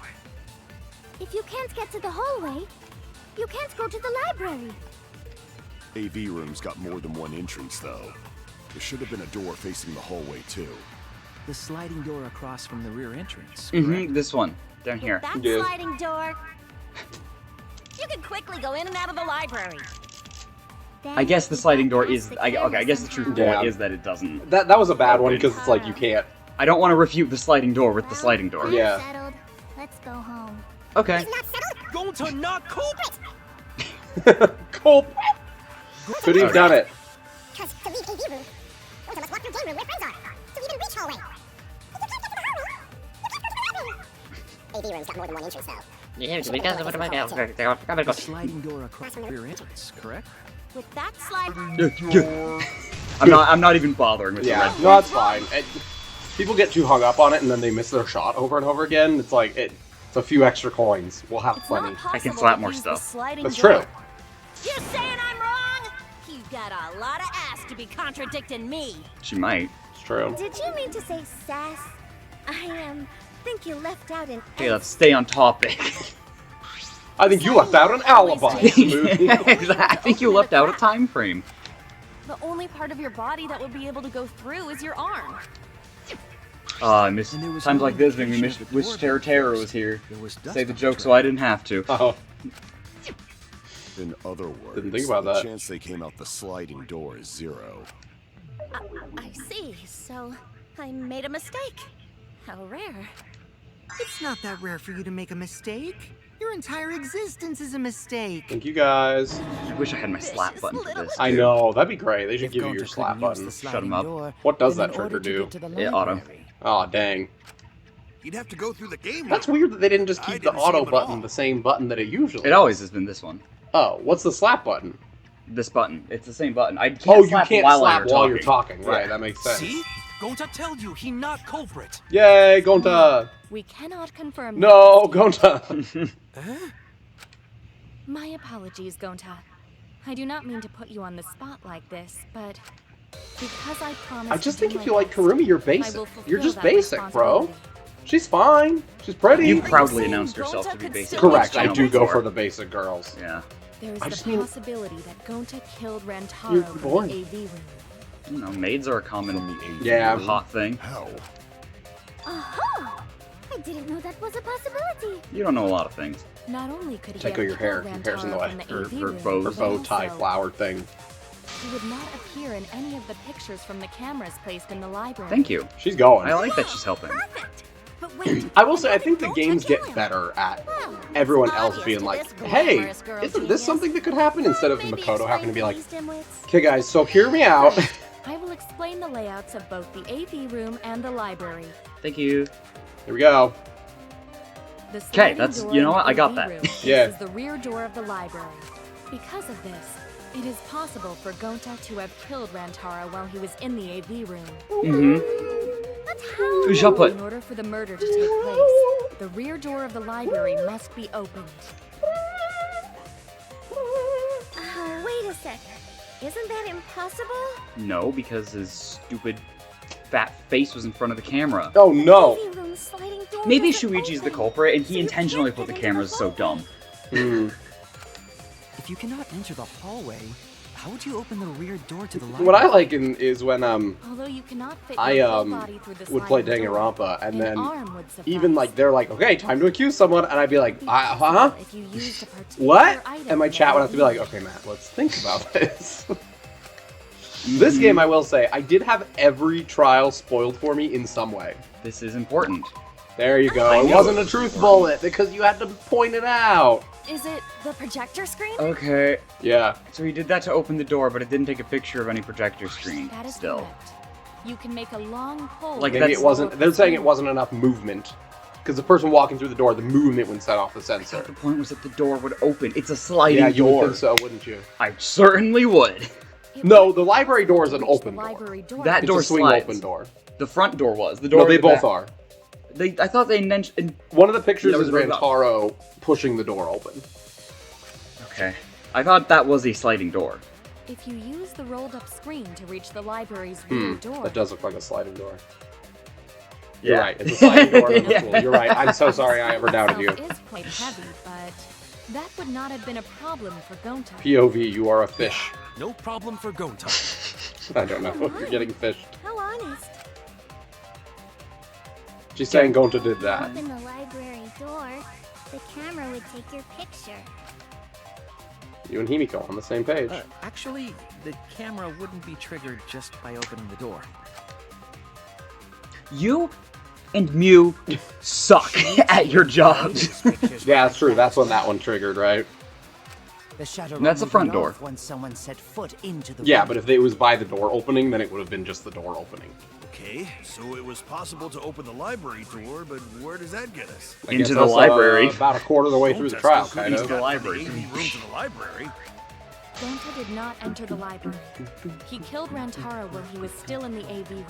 If you can't get to the hallway, you can't go to the library. AV room's got more than one entrance, though. There should have been a door facing the hallway, too. The sliding door across from the rear entrance. This one. Down here. That Yeah. sliding door. You can quickly go in and out of the library. I guess the sliding door is... I guess the truth Yeah. is that it doesn't. That was a bad one because it's like you can't. I don't want to refute the sliding door with the sliding door. Yeah. Settled. Let's go home. Okay. Gonta not culprit. Culp. Could he have done it? Because to leave AV room, Gonta must walk through game room where friends are. To even reach hallway. If you can't get to the hallway, you can't go to the library. AV room's got more than one entrance, though. The sliding door across the rear entrance, correct? With that slide. I'm not even bothering with the Yeah, red. no, that's fine. People get too hung up on it and then they miss their shot over and over again. It's like, it's a few extra coins. We'll have plenty. I can slap more stuff. That's true. You saying I'm wrong? You've got a lot of ass to be contradicting me. She might. It's true. Did you mean to say sass? I think you left out an Okay, let's stay on topic. I think you left out an alibi. I think you left out a time frame. The only part of your body that would be able to go through is your arm. I miss times like this when we wish Terror was here. Say the joke so I didn't have to. Oh. In other words, Didn't think about the that. chance they came out the sliding door is 0. I see. So I made a mistake. How rare. It's not that rare for you to make a mistake. Your entire existence is a mistake. Thank you guys. I wish I had my slap button for this. I know, that'd be great. They should give you your slap button. Shut him up. What does that trigger do? Yeah, auto. Oh, dang. You'd have to go through the game. That's weird that they didn't just keep the auto button the same button that it usually It always has been this one. Oh, what's the slap button? This button. It's the same button. I can't Oh, you slap can't while slap while you're talking. Right, Yeah. that makes sense. See? Gonta tell you he not culprit. Yay, Gonta! We cannot confirm. No, Gonta! My apologies, Gonta. I do not mean to put you on the spot like this, but because I promised. I just to do think if my you like best, Karumi, you're I basic. will fulfill You're just that basic, bro. responsibility. She's fine. She's pretty. You proudly announced yourself to be basic. Correct, I do go for the basic girls. Yeah. There is I the just mean- possibility that Gonta killed You're Rantaro from boring. the AV room. You know, maids are a common Yeah. hot thing. How? Aha! I didn't know that was a possibility. You don't know a lot of things. Not only could he Take have your hair. killed Your hair's in the Rantaro way. from the Her- AV her room, bow- Her but bow tie also flower thing. he would not appear in any of the pictures from the cameras placed in the library. Thank you. She's going. I like that she's helping. But wait. I will say, I think the games get better at everyone else being like, hey, isn't this something that could happen? Instead of Makoto having to be like, okay guys, so hear me out. I will explain the layouts of both the AV room and the library. Thank you. Here we go. The 'Kay, sliding that's- door you know in what, the I got AV that. room Yeah. faces the rear door of the library. Because of this, it is possible for Gonta to have killed Rantaro while he was in the AV room. But how? Shall put. In order for the murder to take place, the rear door of the library must be opened. Wait a sec. Isn't that impossible? No, because his stupid fat face was in front of the camera. Oh no! AV room sliding door Maybe doesn't Shuichi's the open, culprit and so he you intentionally can't put the get into cameras so hallway. dumb. If you cannot enter the hallway, how would you open the rear door to the library? What I like is when Although you cannot fit I your whole body through the would play sliding door, Danganronpa, and an then arm would suffice. even like they're like, okay, time to accuse someone, and I'd be like, huh? If you used a particular What? item And my that chat would have to be like, you okay, Matt, let's think about this. This game, I will say, I did have every trial spoiled for me in some way. This is important. There you I go. It know wasn't a it's truth important. bullet because you had to point it out. Is it the projector screen? Okay. Yeah. So he did that to open the door, but it didn't take a picture of any projector screen. That is Still. correct. You can make a long pole. Like, Maybe it wasn't. They're saying it wasn't enough movement. Because the person walking through the door, the movement would set off the sensor. The point was that the door would open. It's a sliding Yeah, you would door. think so, wouldn't you? I certainly would. No, the library door is an open door. That It's door a swing slides. open door. The front door was. The door. No, they at the both back. are. I thought they mentioned. One of the pictures That is was about- Rantaro pushing the door open. Okay. I thought that was a sliding door. If you use the rolled up screen to reach the library's rear door, That does look like a sliding door. Yeah. You're right, it's a sliding door in the Yeah. pool. You're right. I'm so sorry I ever doubted you. itself is quite heavy, but that would not have been a problem for Gonta. POV, you are a fish. No problem for Gonta. I don't know. You're getting fished. How honest. She's saying Gonta did that. Open the library door, the camera would take your picture. You and Himiko on the same page. Actually, the camera wouldn't be triggered just by opening the door. You and Mew suck at your jobs. Yeah, that's true. That's when that one triggered, right? The shadow That's the room front went door. off When someone set foot into the Yeah, room. but if it was by the door opening, then it would have been just the door opening. Okay, so it was possible to open the library door, but where does that get us? I Into guess the that's, library. about a quarter of the way through the trial, kind He's of. got from the AV room to the library. Gonta did not enter the library. He killed Rantaro while he was still in the AV room.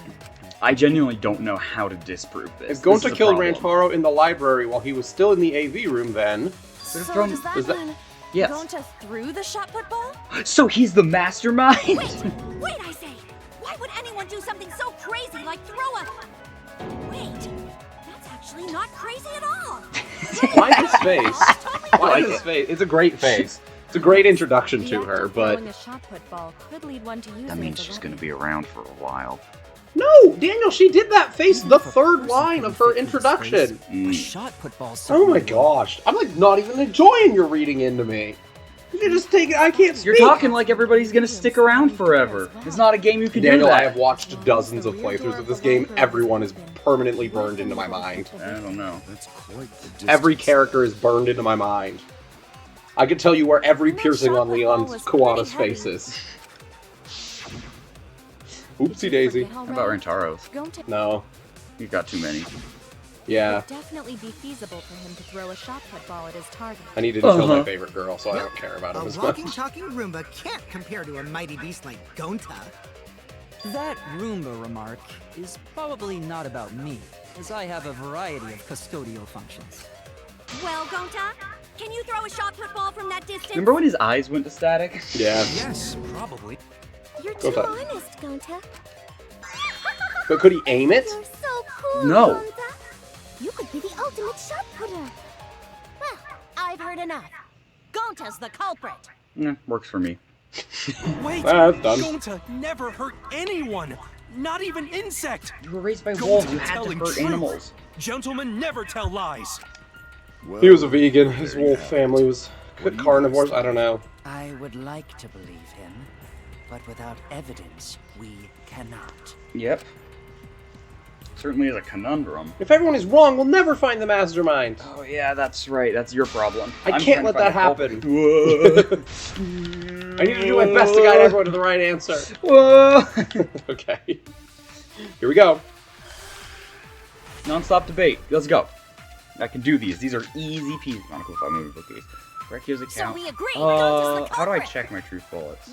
I genuinely don't know how to disprove this. If Gonta killed Rantaro in the library while he was still in the AV room, then... So does that mean yes. Gonta threw the shot put ball? So he's the mastermind? Wait, I say! Why would anyone do something so crazy like throw a... Wait, that's actually not crazy at all! Why his face? Why his face? It's a great face. It's a great introduction to her, but... Throwing a shot put ball could lead one to use That means she's going to be around for a while. No! Daniel, she did that face the third line of her introduction. A shot put ball. Oh my gosh. I'm like not even enjoying your reading into me. You're just taking... I can't speak. You're talking like everybody's going to stick around forever. It's not a game you can Daniel, do that. I have watched dozens of playthroughs of this game. Everyone is permanently burned into my mind. I don't know. That's quite the distance. Every character is burned into my mind. I could tell you where every piercing on Leon's Kawada's face is. Oopsie daisy. How about Rantaro's? No. You've got too many. Yeah. It would definitely be feasible for him to throw a shot put ball at his target. I needed to kill my favorite girl, so I don't care about him as A much. walking, talking Roomba can't compare to a mighty beast like Gonta. That Roomba remark is probably not about me, as I have a variety of custodial functions. Well, Gonta, can you throw a shot put ball from that distance? Remember when his eyes went to static? Yeah. Yes, probably. You're too Gonta. honest, Gonta. But could he aim it? You're so cool, No. Gonta. You could be the ultimate shot putter. Well, I've heard enough. Gonta's the culprit. Works for me. Wait, That's done. Gonta never hurt anyone, not even insect. You were raised by Gonta wolves. You had to telling hurt truth. animals. Gentlemen never tell lies. Well, He was a vegan. His there you wolf have family was What do you carnivores. guys I don't know. I would like to believe him, but without evidence, we cannot. Yep. Certainly is a conundrum. If everyone is wrong, we'll never find the mastermind. Oh yeah, that's right. That's your problem. I I'm can't trying let to that find happen. I need to do my best to guide everyone to the right answer. Whoa! Okay. Here we go. Non-stop debate. Let's go. I can do these. These are easy peasy. Monaco 5 movie bookcase. Recio's account. So we agree. Gonta's the How do I culprit. check my truth bullets?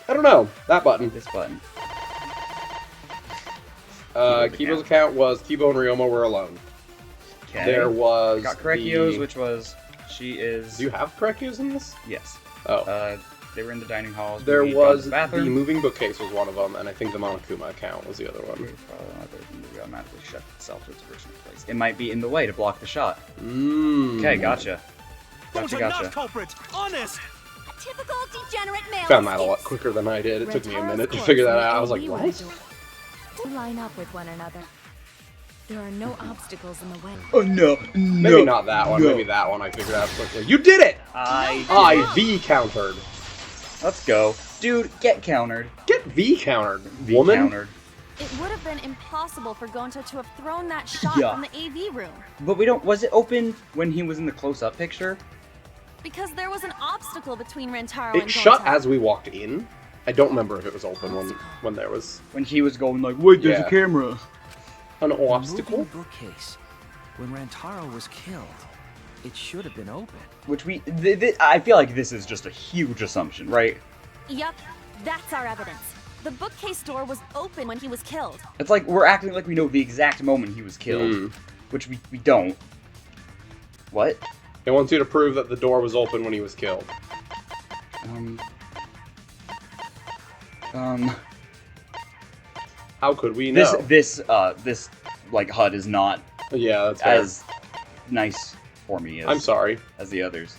I don't know. That button. This button. Kibo's account was Kibo and Ryoma were alone. Okay. There was Got Korekio's, the... which was she is. Do you have Korekio's in this? Yes. Oh. They were in the dining halls. There we gone to was the the bathroom. moving bookcase was one of them, and I think the Monokuma account was the other one. It automatically shut itself to its original place. It might be in the way to block the shot. Mmm. Okay, gotcha. Gonta not culprit. Honest. A typical degenerate male. Found that a escapes. lot quicker than I did. It took me a Rantaro's minute to corpse figure that and the out. I was like, AV what? window line up with one another. There are no obstacles in the way. Oh no! Maybe not that one. No. Maybe that one I figured out quickly. You did it! I V countered. Let's go. Dude, get countered. Get V countered, V woman. countered. It would have been impossible for Gonta to have thrown that shot Yeah. from the AV room. But we don't. Was it open when he was in the close-up picture? Because there was an obstacle between Rantaro It and shut Gonta. as we walked in. I don't remember if it was open when there was When he was going like, wait, there's Yeah. a camera. an The obstacle. moving bookcase. When Rantaro was killed, it should have been open. Which we. I feel like this is just a huge assumption, right? Yup, that's our evidence. The bookcase door was open when he was killed. It's like we're acting like we know the exact moment he was killed, which we don't. What? It wants you to prove that the door was open when he was killed. How could we know? This like HUD is not Yeah, that's fair. as nice for me as I'm sorry. as the others.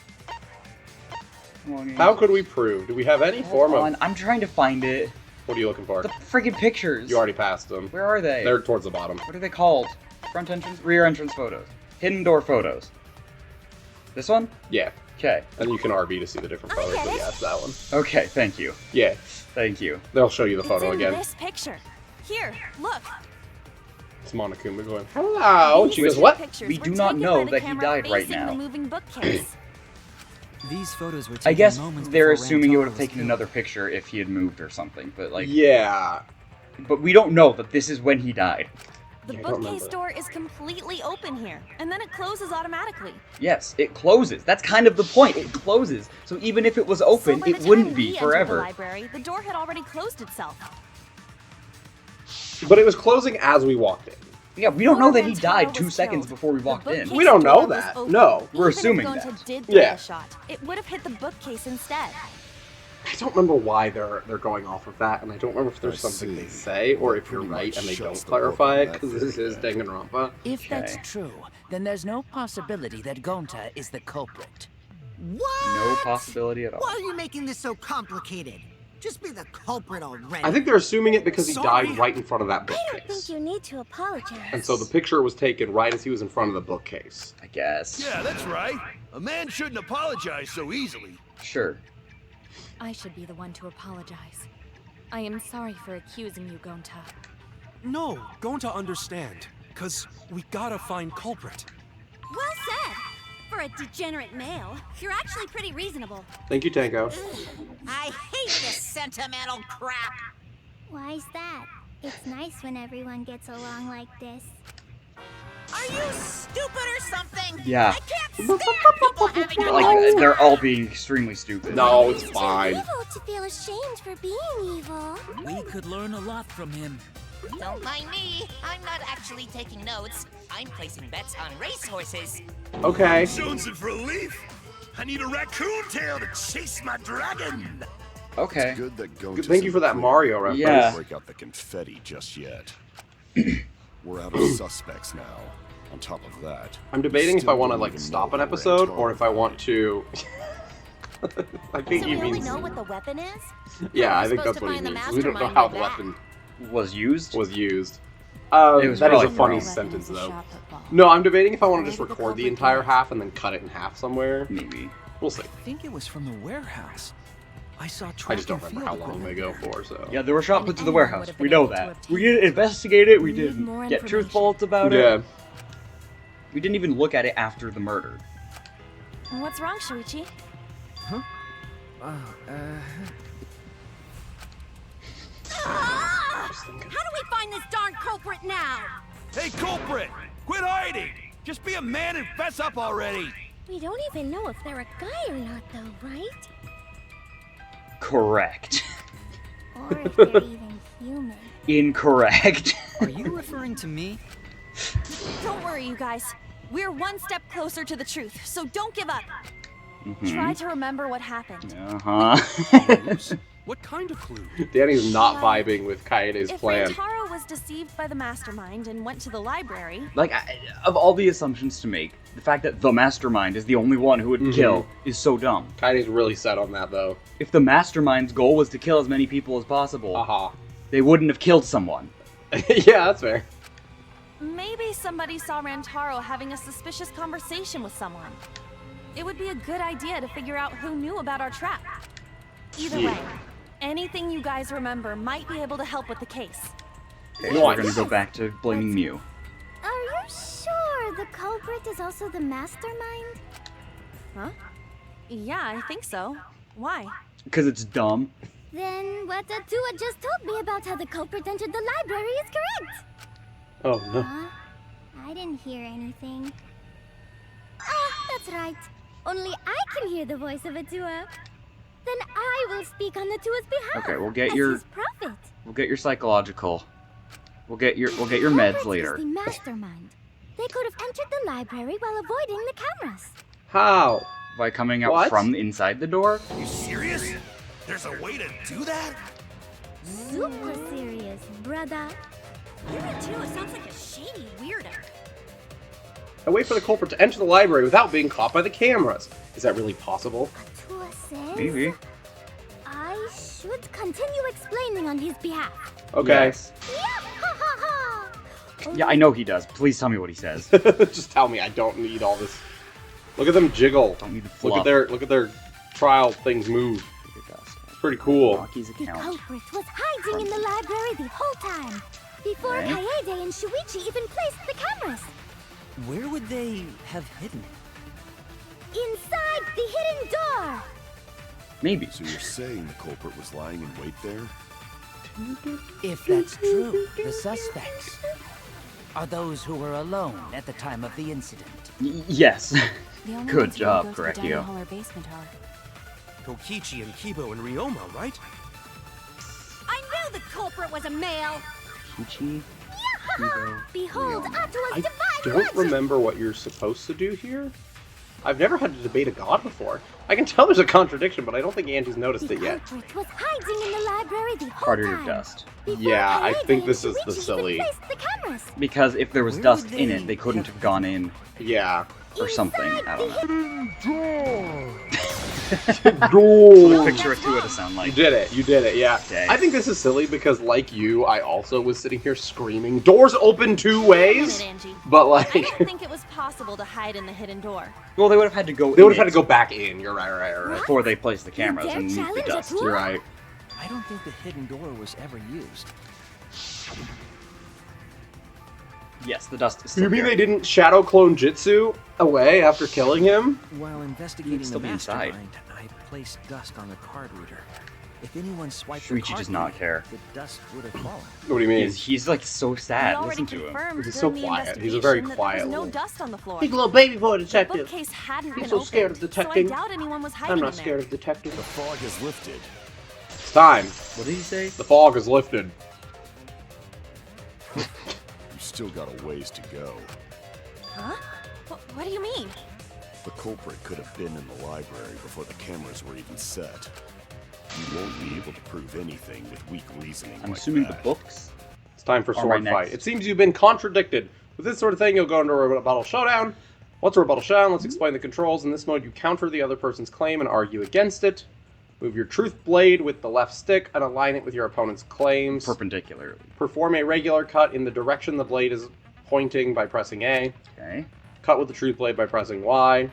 How could we prove? Do we have any form Hold on, of... I'm trying to find it. What are you looking for? The friggin' pictures. You already passed them. Where are they? They're towards the bottom. What are they called? Front entrance, rear entrance photos, hidden door photos. This one? Yeah. Okay. And you can RB to see the different photos, but yeah, it's that one. Okay, thank you. Yeah. Thank you. They'll show you the photo it's in again. this picture. Here, look. It's Monokuma going, hello! And she goes, what? Pictures We were do not taken know by the that he camera died right facing now. The moving bookcase. These photos were taken I guess moments they're before assuming he Rantaro would have was taken killed. another picture if he had moved or something, but like... Yeah. But we don't know that this is when he died. The bookcase door is completely open here, and then it closes automatically. Yes, it closes. That's kind of the point. It closes. So even if it was open, it wouldn't be forever. The library, the door had already closed itself. But it was closing as we walked in. Yeah, we don't know that he died 2 seconds before we walked in. We don't know that. No. We're assuming that. Yeah. Shot, it would have hit the bookcase instead. I don't remember why they're going off of that, and I don't remember if there's something they say, or if you're right and they don't clarify it, because this is Danganronpa. If that's true, then there's no possibility that Gonta is the culprit. What? No possibility at all. Why are you making this so complicated? Just be the culprit already. I think they're assuming it because he died right in front of that bookcase. I don't think you need to apologize. And so the picture was taken right as he was in front of the bookcase. I guess. Yeah, that's right. A man shouldn't apologize so easily. Sure. I should be the one to apologize. I am sorry for accusing you, Gonta. No, Gonta understand. Cause we gotta find culprit. Well said. For a degenerate male, you're actually pretty reasonable. Thank you, Tango. I hate this sentimental crap. Why's that? It's nice when everyone gets along like this. Are you stupid or something? Yeah. I can't stand people having a Like, they're all being extremely stupid. No, it's fine. It's evil to feel ashamed for being evil. We could learn a lot from him. Don't mind me. I'm not actually taking notes. I'm placing bets on racehorses. Okay. Sounds of relief. I need a raccoon tail to chase my dragon. Okay. It's good that Gonta's Thank you for that Mario reference. Yeah. break out the confetti just yet. We're out of suspects now. On top of that, I'm debating if I want to like even stop know an how episode Rantaro or if I want to. I think So he we only means. know what the weapon is? Yeah, How are I we think supposed that's to what he find the means. We don't know mastermind how with the that? weapon Was used? was used. It was That is a probably funny wrong. sentence though. No, I'm debating if I want to just record the entire half and then cut it in half somewhere. Maybe. We'll see. I think it was from the warehouse. I saw I just don't remember how long they go for, so. Yeah, they were shot put to the warehouse. We know that. We didn't investigate it. We didn't get truth bullets about it. Yeah. We didn't even look at it after the murder. What's wrong, Shuichi? Huh? How do we find this darn culprit now? Hey, culprit! Quit hiding! Just be a man and fess up already! We don't even know if they're a guy or not, though, right? Correct. Or if they're even human. Incorrect. Are you referring to me? Don't worry, you guys. We're one step closer to the truth, so don't give up. Mhm. Try to remember what happened. Uh-huh. What kind of clue? Danny's not vibing with Kaede's If plan. Rantaro was deceived by the mastermind and went to the library... Like, of all the assumptions to make, the fact that the mastermind is the only one who would kill is so dumb. Kaede's really set on that, though. If the mastermind's goal was to kill as many people as possible, they wouldn't have killed someone. Yeah, that's fair. Maybe somebody saw Rantaro having a suspicious conversation with someone. It would be a good idea to figure out who knew about our trap. Either way, anything you guys remember might be able to help with the case. Okay, so we're gonna go back to blaming Mew. Are you sure the culprit is also the mastermind? Huh? Yeah, I think so. Why? Because it's dumb. Then what Atua just told me about how the culprit entered the library is correct. Oh, no. Huh? I didn't hear anything. Ah, that's right. Only I can hear the voice of Atua. Then I will speak on Atua's behalf. Okay, we'll get as your his prophet. we'll get your psychological. We'll get your meds Culprit later. is the mastermind. They could have entered the library while avoiding the cameras. How? By coming out What? from inside the door? You serious? There's a way to do that? Super serious, brother. You Atua sounds like a shady weirdo. I wait for the culprit to enter the library without being caught by the cameras. Is that really possible? Atua says Maybe. I should continue explaining on his behalf. Okay. Yes. Yeah, ha ha ha. Yeah, I know he does. Please tell me what he says. Just tell me. I don't need all this. Look at them jiggle. Don't need the Look fluff. at their trial things move. It's pretty cool. Rocky's The account. culprit was hiding in the library the whole time. Before Okay. Kaede and Shuichi even placed the cameras. Where would they have hidden? Inside the hidden door. Maybe. So you're saying the culprit was lying in wait there? If that's true, the suspects. are those who were alone at the time of the incident. Yes. The only Good ones who job, would go to the dining Correctio. hall or basement are Kokichi and Kibo and Ryoma, right? I knew the culprit was a male. Kichi? Behold, Atula's I divine don't logic. remember what you're supposed to do here. I've never had to debate a god before. I can tell there's a contradiction, but I don't think Angie's noticed it yet. Culprit was hiding in the library the whole Part of your time. dust. Yeah, I Kaede think and this is the Shuichi silly... even placed the cameras. Because if there was Where dust would in they it, they couldn't have gone in Yeah. or something. I don't know. Door. Picture it to it to sound like. You did it, yeah. Okay. I think this is silly because, like you, I also was sitting here screaming, doors open 2 ways! Wait a minute, Angie. But, I like... don't think it was possible to hide in the hidden door. Well, they would have had to go. They would have had to go back in. You're right. before they placed the cameras dare and moved the challenge dust. Atua? You're right. I don't think the hidden door was ever used. Yes, the dust is still You mean here. they didn't shadow clone Jitsu away after killing him? While investigating still the be inside. mastermind, I placed dust on the card reader. If anyone swiped the Shuichi card does not reader, care. the dust would have fallen. What do you mean? He's like so We sad. already Listen to him. confirmed He's so during the quiet. He's a very investigation that quiet there was no little- dust on the floor. Big little baby boy The detective. bookcase hadn't He's been so opened, scared of detecting. so I doubt anyone was hiding I'm in not there. scared of detecting. The fog has lifted. It's time. What did he say? The fog is lifted. You still got a ways to go. Huh? What do you mean? The culprit could have been in the library before the cameras were even set. You won't be able to prove anything with weak reasoning I'm like assuming that. the books. It's time for Are sword my fight. next. It seems you've been contradicted. With this sort of thing, you'll go into a rebuttal showdown. What's a rebuttal showdown? Let's explain the controls. In this mode, you counter the other person's claim and argue against it. Move your truth blade with the left stick and align it with your opponent's claims. Perpendicularly. Perform a regular cut in the direction the blade is pointing by pressing A. Okay. Cut with the truth blade by pressing Y.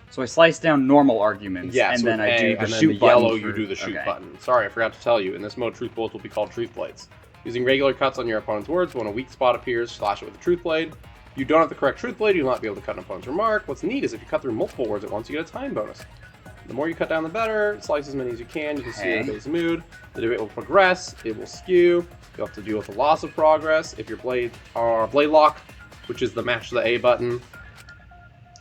So I slice down normal arguments, Yes, and then with I A, do the and then shoot the button. yellow, for- you do the shoot okay. button. Sorry, I forgot to tell you. In this mode, truth bullets will be called truth blades. Using regular cuts on your opponent's words, when a weak spot appears, slash it with the truth blade. If you don't have the correct truth blade, you'll not be able to cut an opponent's remark. What's neat is if you cut through multiple words at once, you get a time bonus. The more you cut down, the better. Slice as many as you can. You can see the base mood. The debate will progress. It will skew. You'll have to deal with the loss of progress. If your blade lock, which is the match the A button.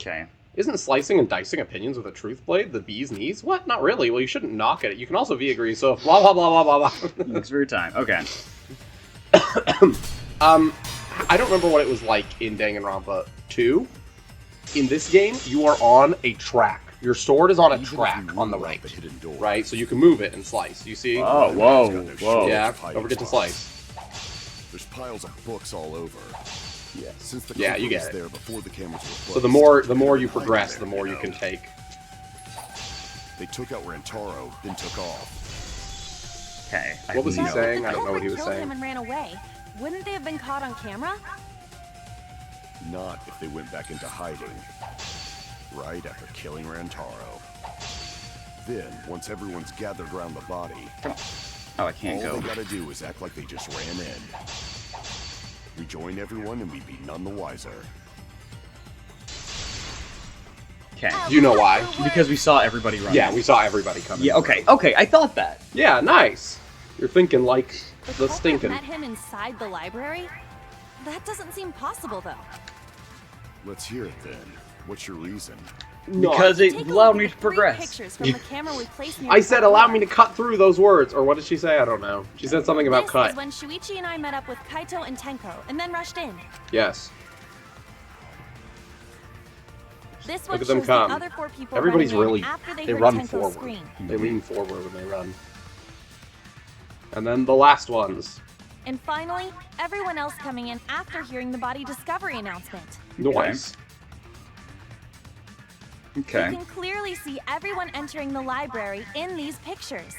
Okay. Isn't slicing and dicing opinions with a truth blade the bee's knees? What? Not really. Well, you shouldn't knock at it. You can also V-agree, so blah, blah, blah, blah, blah, blah. Thanks for your time. Okay. I don't remember what it was like in Danganronpa 2. In this game, you are on a track. Your sword is on a track on the right. Right? So you can move it and slice. You see? Oh, whoa. Yeah, don't forget to slice. There's piles of books all over. Yeah. Since the Yeah, you culprit get was it. there before the cameras were placed, So the more you progress, the more you can take. They took out Rantaro, then took off. Okay. What was he So if saying? the I don't know what he was culprit killed him saying. and ran away. Wouldn't they have been caught on camera? Not if they went back into hiding. Right after killing Rantaro. Then, once everyone's gathered around the body, Oh, I can't all go. they gotta do is act like they just ran in. Rejoin everyone and we'd be none the wiser. Okay. Do you know why? Because we saw everybody running. Yeah, we saw everybody coming. Yeah, okay, I thought that. Yeah, nice. You're thinking like the culprit stinking. met him inside the library? That doesn't seem possible, though. Let's hear it then. What's your reason? Because it allowed me to progress. Pictures from the camera we placed near I the said front allow door. me to cut through those words, or what did she say? I don't know. She said something about This cut. is when Shuichi and I met up with Kaito and Tenko, and then rushed in. Yes. This Look one at them shows come. the other 4 people Everybody's running in really. after they They heard run Tenko forward. scream. They lean forward when they run. And then the last ones. And finally, everyone else coming in after hearing the body discovery announcement. Noise. Okay. You can clearly see everyone entering the library in these pictures.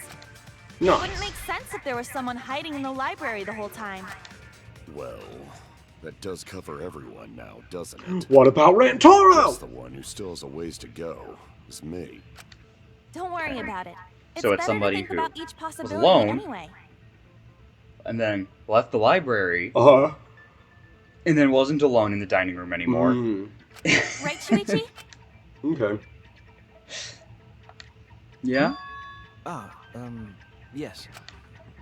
It Nice. wouldn't make sense if there was someone hiding in the library the whole time. Well, that does cover everyone now, doesn't it? What about Rantaro? Just the one who still has a ways to go is me. Don't worry about it. So it's better somebody to think who about each was possibility alone. anyway. And then left the library. Uh-huh. And then wasn't alone in the dining room anymore. Right, Shuichi? Okay. Yeah? Yes.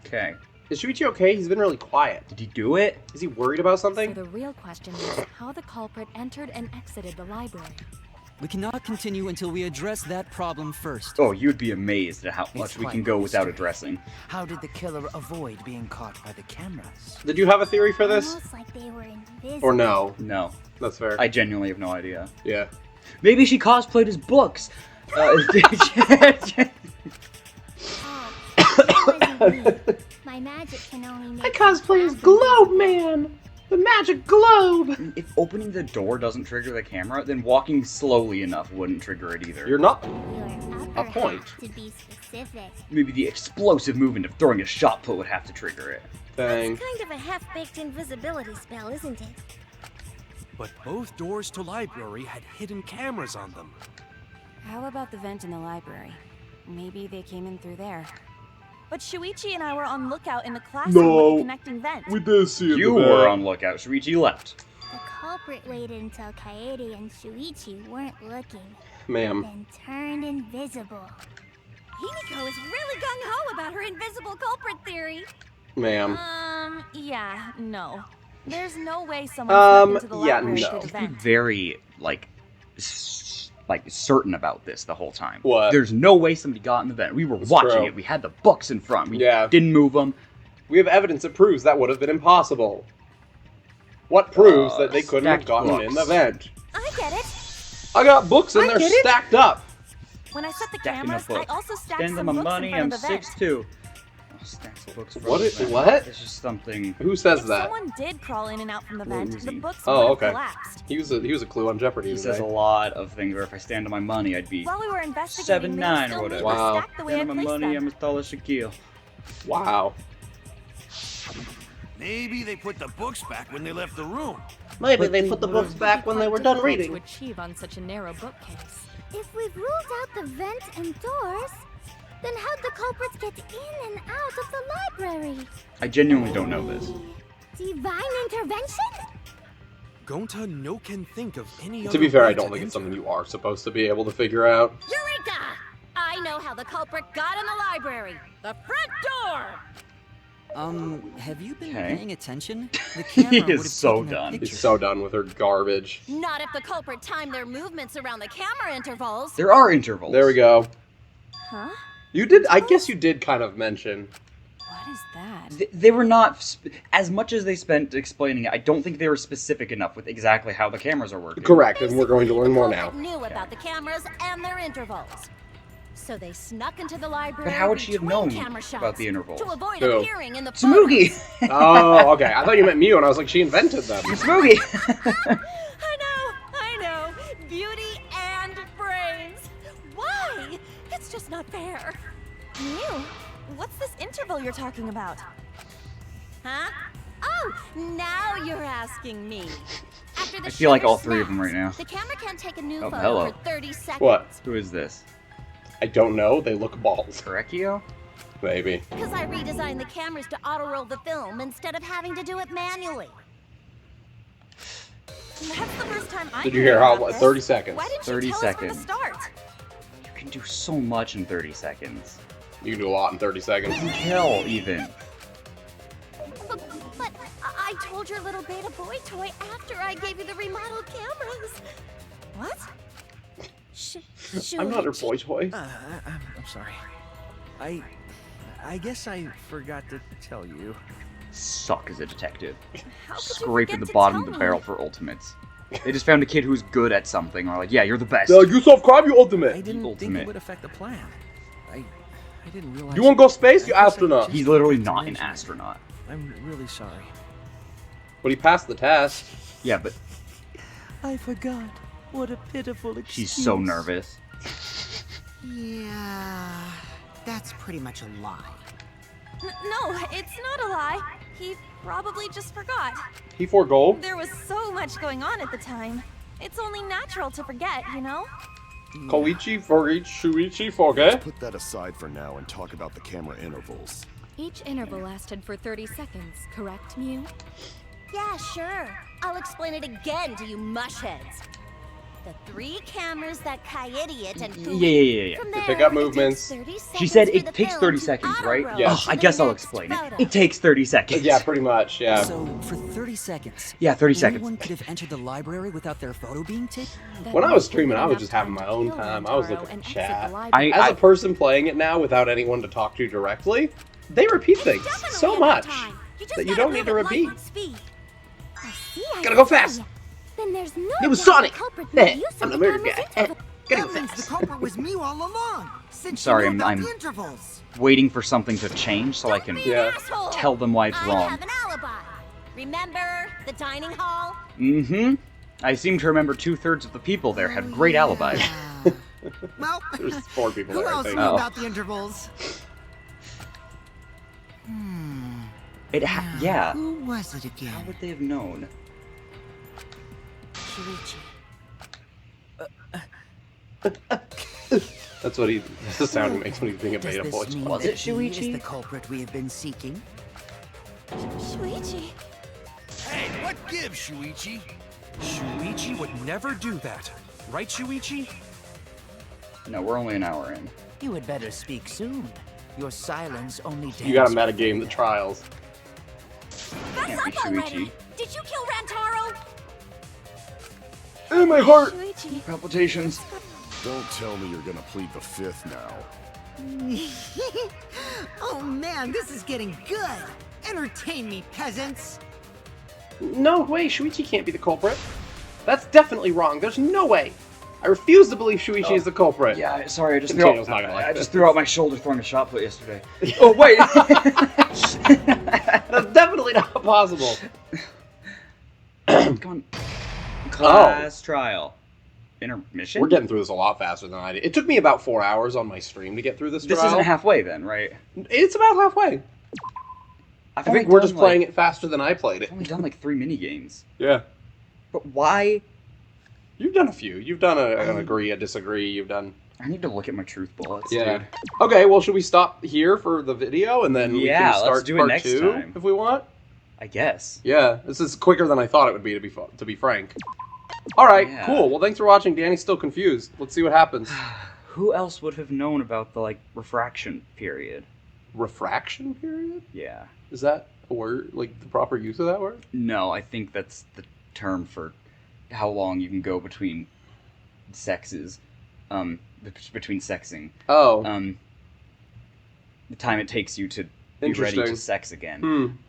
Okay. Is Shuichi okay? He's been really quiet. Did he do it? Is he worried about something? So the real question is how the culprit entered and exited the library. We cannot continue until we address that problem first. Oh, you'd be amazed at how much we can go without addressing. How did the killer avoid being caught by the cameras? Did you have a theory for this? Almost like they were invisible. Or no? No. That's fair. I genuinely have no idea. Yeah. Maybe she cosplayed his books. My magic can only make I cosplay as Globe Man! The magic globe! If opening the door doesn't trigger the camera, then walking slowly enough wouldn't trigger it either. You're not a point. To be specific. Maybe the explosive movement of throwing a shot put would have to trigger it. Dang. It's kind of a half-baked invisibility spell, isn't it? But both doors to library had hidden cameras on them. How about the vent in the library? Maybe they came in through there. But Shuichi and I were on lookout in the classroom with the connecting vent. We did see it. You were on lookout. Shuichi left. The culprit waited until Kaede and Shuichi weren't looking. Ma'am. Then turned invisible. Himiko is really gung-ho about her invisible culprit theory. Ma'am. Yeah, no. There's no way someone snuck into the library no. through the vent. Very, like certain about this the whole time. What? There's no way somebody got in the vent. We were watching true. it. We had the books in front. We didn't move them. We have evidence that proves that would have been impossible. What proves that they couldn't have gotten in the vent? I get it. I got books and they're stacked up. When I set the Stacking cameras, up books. I also stacked Spend some my books money, in front I'm of the vent. 6'2". Stacks of books. What? What? It's just something. Who says If that? someone did crawl in and out from the vent, the books Oh, would have okay. collapsed. He was a clue on Jeopardy. He today. says a lot of things where if I stand on my money, I'd be While we were investigating, 7'9" they or were whatever. still Wow. stacked the way I Stand on my placed money, them. I'm as tall as Shaquille. Wow. Maybe they put the books back when they left the room. Maybe they put the books back when they were done reading. To achieve on such a narrow bookcase. If we've ruled out the vent and doors, then how'd the culprits get in and out of the library? I genuinely don't know this. Divine intervention? Gonta no can think of any To other be fair, way I don't to think it's enter. something you are supposed to be able to figure out. Eureka! I know how the culprit got in the library. The front door! Have you been Okay. paying attention? The He camera would is have so taken a done. picture. He's so done with her garbage. Not if the culprit timed their movements around the camera intervals. There are intervals. There we go. Huh? You did. I guess you did kind of mention. What is that? They were not as much as they spent explaining it. I don't think they were specific enough with exactly how the cameras are working. Correct, and we're going to learn more now. Knew about the cameras and their intervals. So they snuck into the library. But how would she have known camera shots about the intervals? to avoid Who? appearing in the Smoogie! Oh, okay. I thought you meant Mew, and I was like, she invented them. Smoogie! I know. Beauty and brains. Why? It's just not fair. Mew, what's this interval you're talking about? Huh? Oh, now you're asking me. After the I feel like shutter all three of them snaps, right now. The camera can't take a new Oh, photo hello. for 30 seconds. What? Who is this? I don't know. They look bald. Correcchio? Maybe. Because I redesigned the cameras to auto-roll the film instead of having to do it manually. That's the first time I Did you heard hear how? about this. 30 seconds. Why didn't 30 you tell seconds. us from the start? You can do so much in 30 seconds. You can do a lot in 30 seconds. You can kill, even. But I told your little beta boy toy after I gave you the remodeled cameras. What? I'm not her boy toy. I'm sorry. I guess I forgot to tell you. Suck as a detective. How could you Scrape forget at the to bottom tell of the me? barrel for ultimates. They just found a kid who's good at something. Or like, yeah, you're the best. You solve crime, you ultimate. I didn't think Ultimate. it would affect the plan. I didn't realize. You want to go space? You astronaut. He's literally not an astronaut. I'm really sorry. But he passed the test. Yeah, but I forgot. What a pitiful excuse. she's so nervous. Yeah, that's pretty much a lie. No, it's not a lie. He probably just forgot. He forgo. There was so much going on at the time. It's only natural to forget, you know? Koichi, Forichi, Shuichi, Forge. Put that aside for now and talk about the camera intervals. Each interval lasted for 30 seconds, correct, Mew? Yeah, sure. I'll explain it again to you mushheads. The 3 cameras that Kaidiot and Yeah. From To there, pick up it movements. takes 30 She said seconds it for the takes film 30 to seconds, right? Yes. Oh, I guess I'll explain it. It takes 30 seconds. Yeah, pretty much, yeah. So, for 30 seconds... Yeah, 30 seconds. Anyone could have entered the library without their photo being taken? When I was streaming, I was just having my own time. I was looking at chat. As a person playing it now without anyone to talk to directly, they repeat things so much that you don't need to repeat. Gotta go fast! Then there's no It was doubt Sonic! the culprit Eh, made use I'm of the the murder camera's guy. interval. Gotta go That means the fast. culprit was me all along. Since Sorry, you knew about I'm the intervals. waiting for something to change so I can tell them why it's I wrong. have an alibi. Remember the dining hall? Mm-hmm. I seem to remember 2/3 of the people there had great alibis. Well, There's 4 people who there, I else think. knew Oh. about the intervals? Yeah. Who was it How again? would they have known? Shuichi. That's the sound he makes when he's being a beta Does voice. this mean Was that it he Shuichi? is the culprit we have been seeking? Shuichi. Hey, what gives, Shuichi? Shuichi would never do that. Right, Shuichi? No, we're only an hour in. You had better speak soon. Your silence only You gotta damns metagame the trials. That's Can't be up already. Shuichi. Did you kill Rantaro? Oh, my heart! Shuichi. Palpitations. Don't tell me you're gonna plead the 5th now. Oh man, this is getting good. Entertain me, peasants. No way, Shuichi can't be the culprit. That's definitely wrong. There's no way. I refuse to believe Shuichi is the culprit. Yeah, sorry, I just Daniel's not gonna like I this. just threw out my shoulder throwing a shot put yesterday. Oh wait. That's definitely not possible. Come on. Class trial. Intermission? We're getting through this a lot faster than I did. It took me about 4 hours on my stream to get through this This trial. isn't halfway then, right? It's about halfway. I think we're just playing it faster than I played it. I've only done like 3 mini games. Yeah. But why? You've done a few. You've done an agree, a disagree. You've done... I need to look at my truth bullets, Yeah. dude. Okay, well, should we stop here for the video and then we Yeah, can start let's do it part next 2 time. if we want? I guess. Yeah, this is quicker than I thought it would be, to be frank. All right, Yeah. cool. Well, thanks for watching. Danny's still confused. Let's see what happens. Who else would have known about the, like, refraction period? Refraction period? Yeah. Is that a word? Like, the proper use of that word? No, I think that's the term for how long you can go between sexes. Between sexing. Oh. The time it takes you to be ready Interesting. to sex again.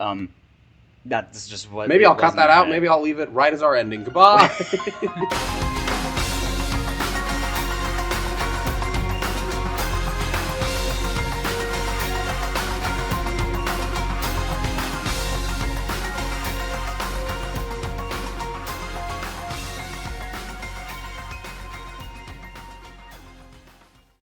That's just what... Maybe it I'll was cut in that my out. head. Maybe I'll leave it right as our ending. Goodbye.